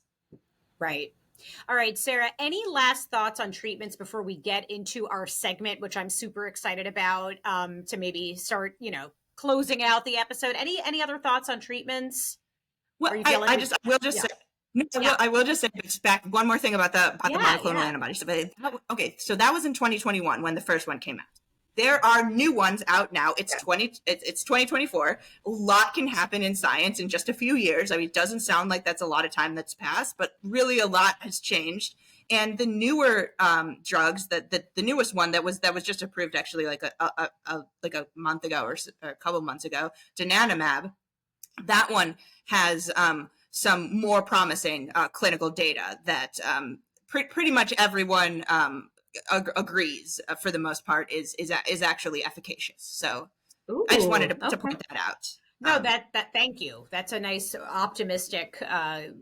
Right. All right, Sarah, any last thoughts on treatments before we get into our segment, which I'm super excited about, to maybe start, closing out the episode? Any other thoughts on treatments? Well, I will just say just back one more thing about the monoclonal antibodies. Okay, so that was in 2021 when the first one came out. There are new ones out now. It's 2024. A lot can happen in science in just a few years. I mean, it doesn't sound like that's a lot of time that's passed, but really a lot has changed. And the newer drugs, the newest one that was just approved actually like a month ago or a couple of months ago, donanemab, that one has some more promising clinical data that pretty much everyone agrees for the most part is actually efficacious. So Ooh, I just wanted to okay. point that out. No, thank you. That's a nice optimistic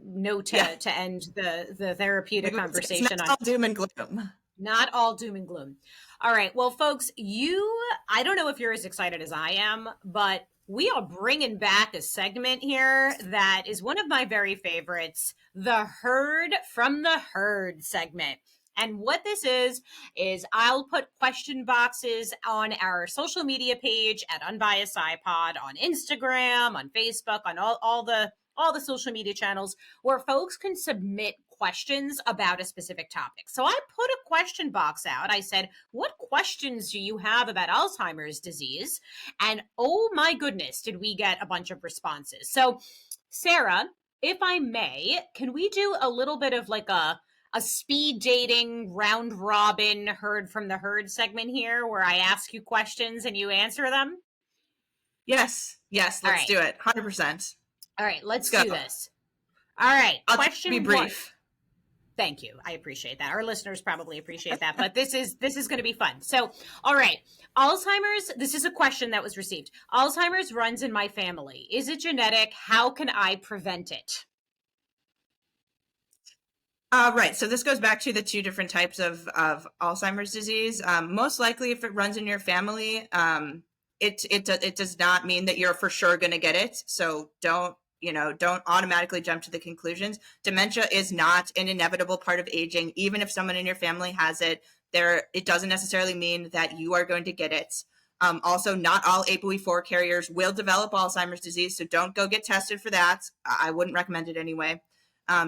note to end the therapeutic It's conversation not on. all doom and gloom. Not all doom and gloom. All right. Well, folks, I don't know if you're as excited as I am, but we are bringing back a segment here that is one of my very favorites, the Heard from the Herd segment. And what this is I'll put question boxes on our social media page at Unbiased iPod, on Instagram, on Facebook, on all the social media channels where folks can submit questions about a specific topic. So I put a question box out. I said, what questions do you have about Alzheimer's disease? And oh my goodness, did we get a bunch of responses. So Sarah, if I may, can we do a little bit of like a speed dating round robin Heard from the Herd segment here where I ask you questions and you answer them? Yes, let's do it. 100%. All right, let's do this. All right, I'll question be brief. Thank you. I appreciate that. Our listeners probably appreciate that, but this is going to be fun. So, all right. Alzheimer's, this is a question that was received. Alzheimer's runs in my family. Is it genetic? How can I prevent it? Right. So this goes back to the two different types of Alzheimer's disease. Most likely, if it runs in your family, it does not mean that you're for sure going to get it. So don't automatically jump to the conclusions. Dementia is not an inevitable part of aging. Even if someone in your family has it, it doesn't necessarily mean that you are going to get it. Also, not all APOE4 carriers will develop Alzheimer's disease, so don't go get tested for that. I wouldn't recommend it anyway.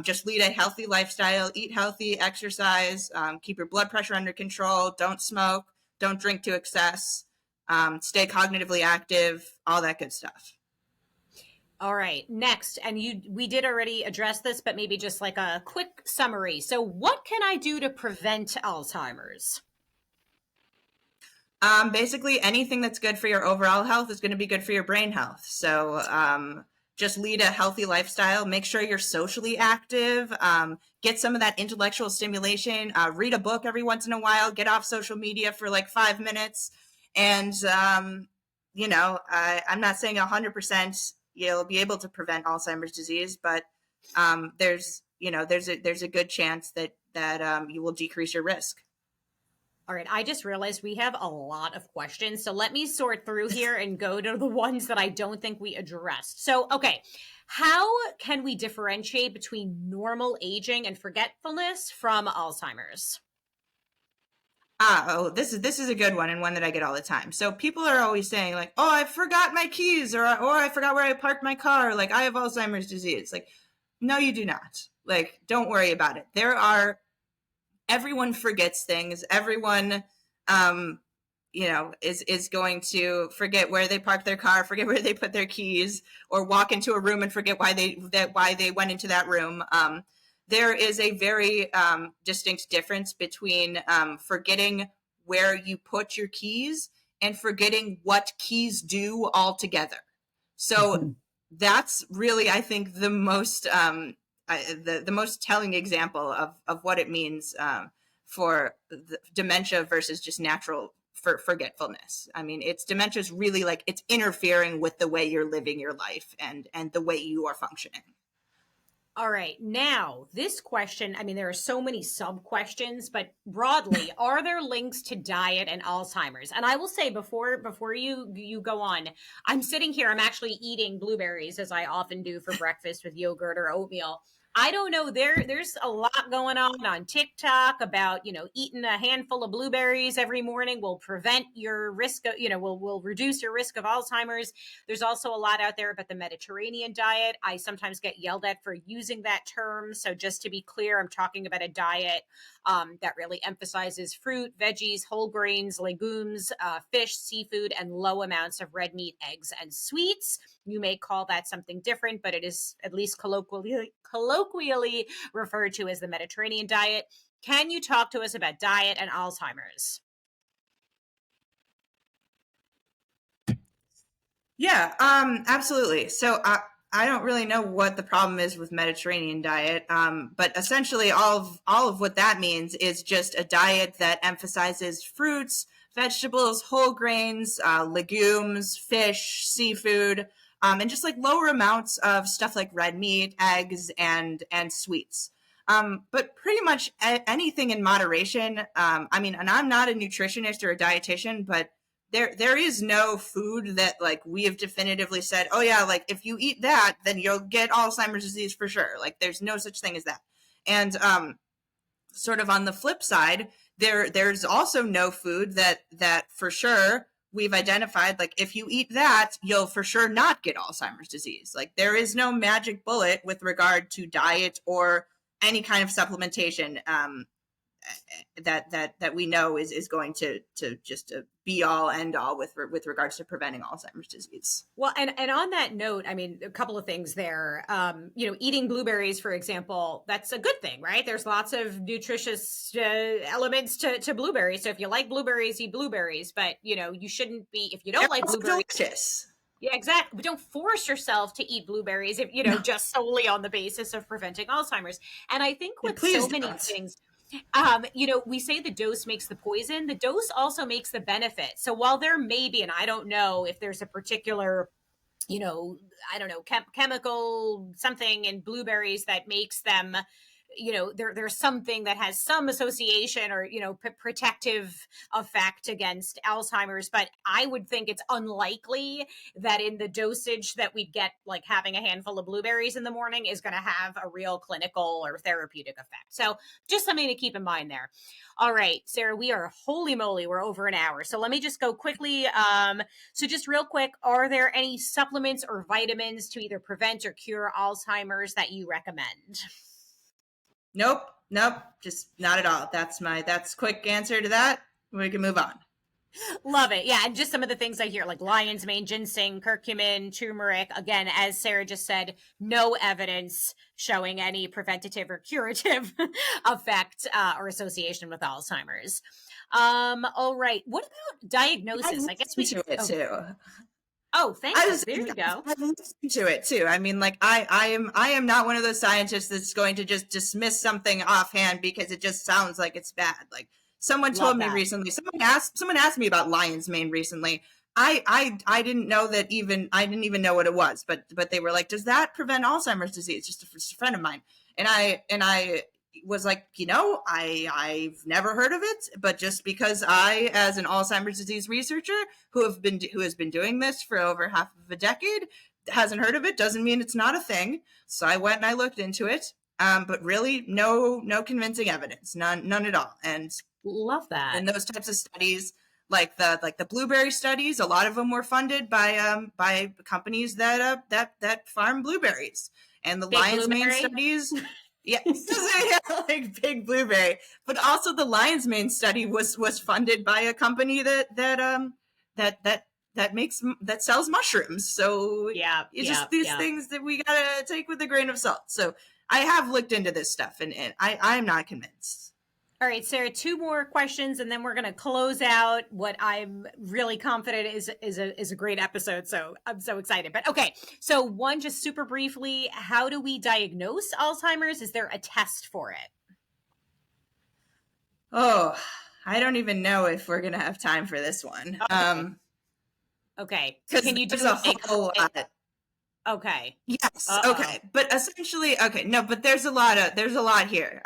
Just lead a healthy lifestyle, eat healthy, exercise, keep your blood pressure under control, don't smoke, don't drink to excess, stay cognitively active, all that good stuff. All right, next, and we did already address this, but maybe just like a quick summary. So what can I do to prevent Alzheimer's? Basically, anything that's good for your overall health is going to be good for your brain health. So just lead a healthy lifestyle. Make sure you're socially active. Get some of that intellectual stimulation. Read a book every once in a while. Get off social media for like 5 minutes. And, I'm not saying 100% you'll be able to prevent Alzheimer's disease, but there's a good chance that you will decrease your risk. All right, I just realized we have a lot of questions. So let me sort through here and go to the ones that I don't think we addressed. So, okay, how can we differentiate between normal aging and forgetfulness from Alzheimer's? This is a good one, and one that I get all the time. So people are always saying like, "Oh, I forgot my keys," or "I forgot where I parked my car." Like, I have Alzheimer's disease. Like, no, you do not. Like, don't worry about it. Everyone forgets things. Everyone, is going to forget where they parked their car, forget where they put their keys, or walk into a room and forget why they went into that room. There is a very distinct difference between forgetting where you put your keys and forgetting what keys do altogether. So that's really, I think, the most the most telling example of what it means for the dementia versus just natural forgetfulness. I mean, dementia is really like it's interfering with the way you're living your life and the way you are functioning. All right. Now, this question, I mean, there are so many sub questions, but broadly, are there links to diet and Alzheimer's? And I will say before you go on, I'm sitting here, I'm actually eating blueberries as I often do for breakfast with yogurt or oatmeal. I don't know. There's a lot going on TikTok about, eating a handful of blueberries every morning will prevent your risk of, will reduce your risk of Alzheimer's. There's also a lot out there about the Mediterranean diet. I sometimes get yelled at for using that term. So just to be clear, I'm talking about a diet that really emphasizes fruit, veggies, whole grains, legumes, fish, seafood, and low amounts of red meat, eggs, and sweets. You may call that something different, but it is at least colloquially referred to as the Mediterranean diet. Can you talk to us about diet and Alzheimer's? Yeah, absolutely. So I don't really know what the problem is with Mediterranean diet, but essentially all of what that means is just a diet that emphasizes fruits, vegetables, whole grains, legumes, fish, seafood, and just like lower amounts of stuff like red meat, eggs, and sweets. But pretty much anything in moderation. I mean, and I'm not a nutritionist or a dietitian, but there is no food that like we have definitively said, oh yeah, like if you eat that, then you'll get Alzheimer's disease for sure. Like there's no such thing as that. And sort of on the flip side, there's also no food that for sure we've identified, like if you eat that, you'll for sure not get Alzheimer's disease. Like there is no magic bullet with regard to diet or any kind of supplementation that we know is going to just a be all end all with regards to preventing Alzheimer's disease. Well, and on that note, I mean, a couple of things there. Eating blueberries, for example, that's a good thing, right? There's lots of nutritious elements to blueberries. So if you like blueberries, eat blueberries. But you shouldn't be, if you don't like blueberries. Delicious. Yeah, exactly. But don't force yourself to eat blueberries if just solely on the basis of preventing Alzheimer's. And I think with so many things, we say the dose makes the poison. The dose also makes the benefit. So while there may be, and I don't know if there's a particular, chemical something in blueberries that makes them, there's something that has some association or, protective effect against Alzheimer's. But I would think it's unlikely that in the dosage that we'd get, like having a handful of blueberries in the morning is going to have a real clinical or therapeutic effect. So just something to keep in mind there. All right, Sarah, we are holy moly, we're over an hour. So let me just go quickly. So just real quick, are there any supplements or vitamins to either prevent or cure Alzheimer's that you recommend? Nope. Just not at all. That's quick answer to that. We can move on. Love it. Yeah. And just some of the things I hear, like lion's mane, ginseng, curcumin, turmeric. Again, as Sarah just said, no evidence showing any preventative or curative effect or association with Alzheimer's. All right. What about diagnosis? I guess we should it too. Oh, thank you. There you go. I've listened to it too. I mean, like I am not one of those scientists that's going to just dismiss something offhand because it just sounds like it's bad. Like someone told me recently, someone asked me about lion's mane recently. I didn't know that I didn't even know what it was, but they were like, does that prevent Alzheimer's disease? Just a friend of mine. And I was like, I've never heard of it, but just because I, as an Alzheimer's disease researcher who has been doing this for over half of a decade, hasn't heard of it, doesn't mean it's not a thing. So I went and I looked into it, but really no convincing evidence, none at all. And love that. And those types of studies, like the blueberry studies, a lot of them were funded by companies that farm blueberries, and the lion's mane studies. Yes, like big blueberry, but also the lion's mane study was funded by a company that sells mushrooms. So it's just these things that we gotta take with a grain of salt. So I have looked into this stuff, and I am not convinced. All right, Sarah, 2 more questions, and then we're going to close out what I'm really confident is a great episode. So I'm so excited. But okay, so one, just super briefly, how do we diagnose Alzheimer's? Is there a test for it? Oh, I don't even know if we're going to have time for this one. Okay. Can you do a whole lot? Okay. Yes. Okay. But essentially, but there's a lot here.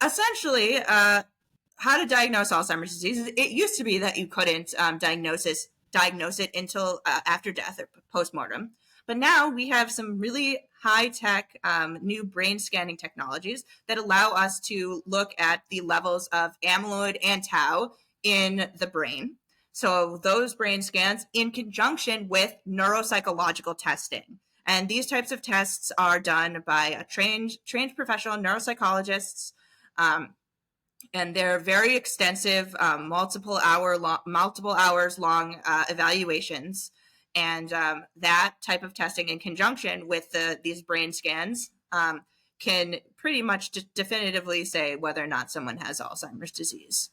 Essentially, how to diagnose Alzheimer's disease. It used to be that you couldn't diagnose it until after death or postmortem. But now we have some really high-tech new brain scanning technologies that allow us to look at the levels of amyloid and tau in the brain. So those brain scans in conjunction with neuropsychological testing. And these types of tests are done by a trained professional neuropsychologists. And they're very extensive, multiple hours long evaluations, and that type of testing in conjunction with these brain scans can pretty much definitively say whether or not someone has Alzheimer's disease.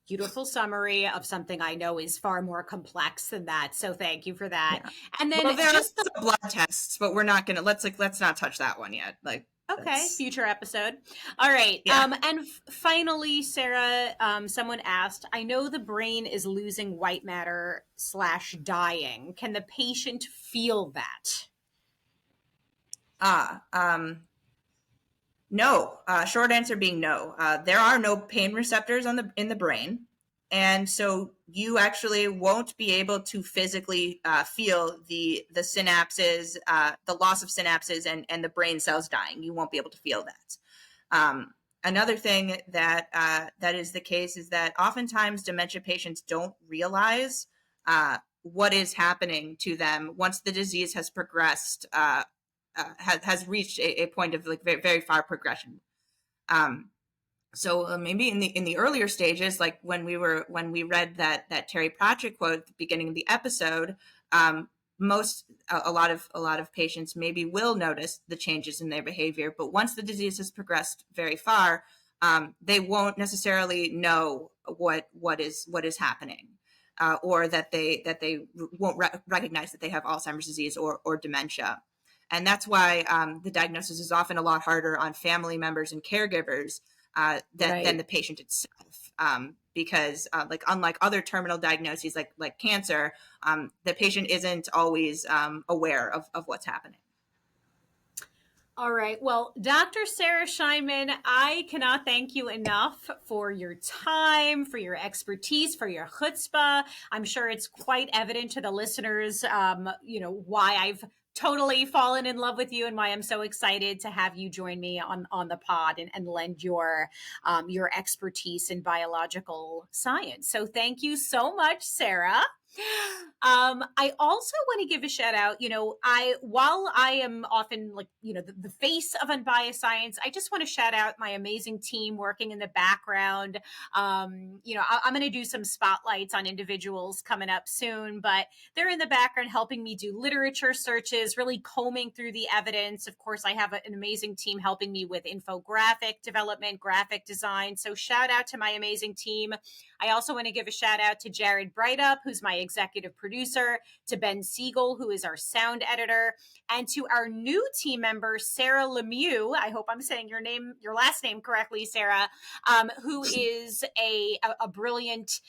Beautiful summary of something I know is far more complex than that. So thank you for that. Yeah. And then Well, there are just also blood tests, but we're not gonna let's not touch that one yet. Like okay, that's future episode. All right. yeah. And finally, Sarah, someone asked, I know the brain is losing white matter / dying. Can the patient feel that? Ah, no. Short answer being no. There are no pain receptors in the brain, and so you actually won't be able to physically feel the synapses, the loss of synapses, and the brain cells dying. You won't be able to feel that. Another thing that that is the case is that oftentimes dementia patients don't realize what is happening to them once the disease has progressed. Has reached a point of like very, very far progression. So maybe in the earlier stages, like when we read that Terry Pratchett quote at the beginning of the episode, a lot of patients maybe will notice the changes in their behavior, but once the disease has progressed very far, they won't necessarily know what is happening. Or that they won't recognize that they have Alzheimer's disease or dementia. And that's why the diagnosis is often a lot harder on family members and caregivers than the patient itself. Because like unlike other terminal diagnoses like cancer, the patient isn't always aware of what's happening. All right. Well, Dr. Sarah Scheinman, I cannot thank you enough for your time, for your expertise, for your chutzpah. I'm sure it's quite evident to the listeners, why I've totally fallen in love with you and why I'm so excited to have you join me on the pod and lend your expertise in biological science. So thank you so much, Sarah. I also want to give a shout out, while I am often like, the face of Unbiased Science, I just want to shout out my amazing team working in the background. I'm going to do some spotlights on individuals coming up soon, but they're in the background helping me do literature searches, really combing through the evidence. Of course, I have an amazing team helping me with infographic development, graphic design. So shout out to my amazing team. I also want to give a shout out to Jared Brightup, who's my executive producer, to Ben Siegel, who is our sound editor, and to our new team member, Sarah Lemieux. I hope I'm saying your last name correctly, Sarah, who is a brilliant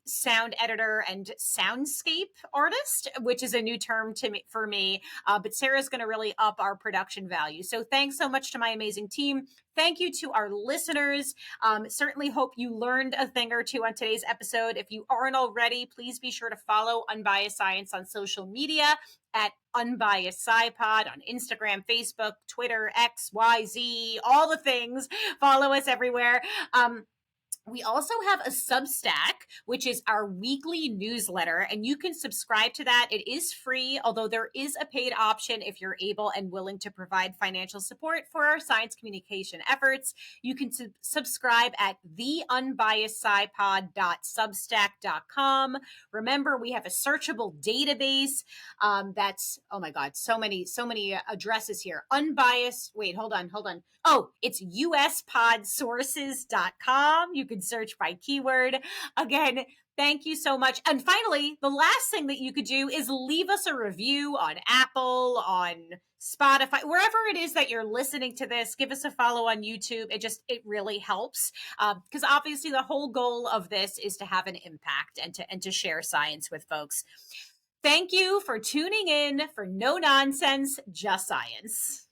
sound editor and soundscape artist, which is a new term for me. But Sarah's going to really up our production value. So thanks so much to my amazing team. Thank you to our listeners. Certainly hope you learned a thing or two on today's episode. If you aren't already, please be sure to follow Unbiased Science on social media at Unbiased SciPod on Instagram, Facebook, Twitter, X, Y, Z, all the things. Follow us everywhere. We also have a Substack, which is our weekly newsletter, and you can subscribe to that. It is free, although there is a paid option if you're able and willing to provide financial support for our science communication efforts. You can subscribe at theunbiasedscipod.substack.com. Remember, we have a searchable database that's, oh my God, so many addresses here. Unbiased, wait, hold on. Oh, it's uspodsources.com. You can search by keyword. Again, thank you so much. And finally, the last thing that you could do is leave us a review on Apple, on Spotify, wherever it is that you're listening to this. Give us a follow on YouTube. It really helps because obviously the whole goal of this is to have an impact and to share science with folks. Thank you for tuning in for No Nonsense, Just Science.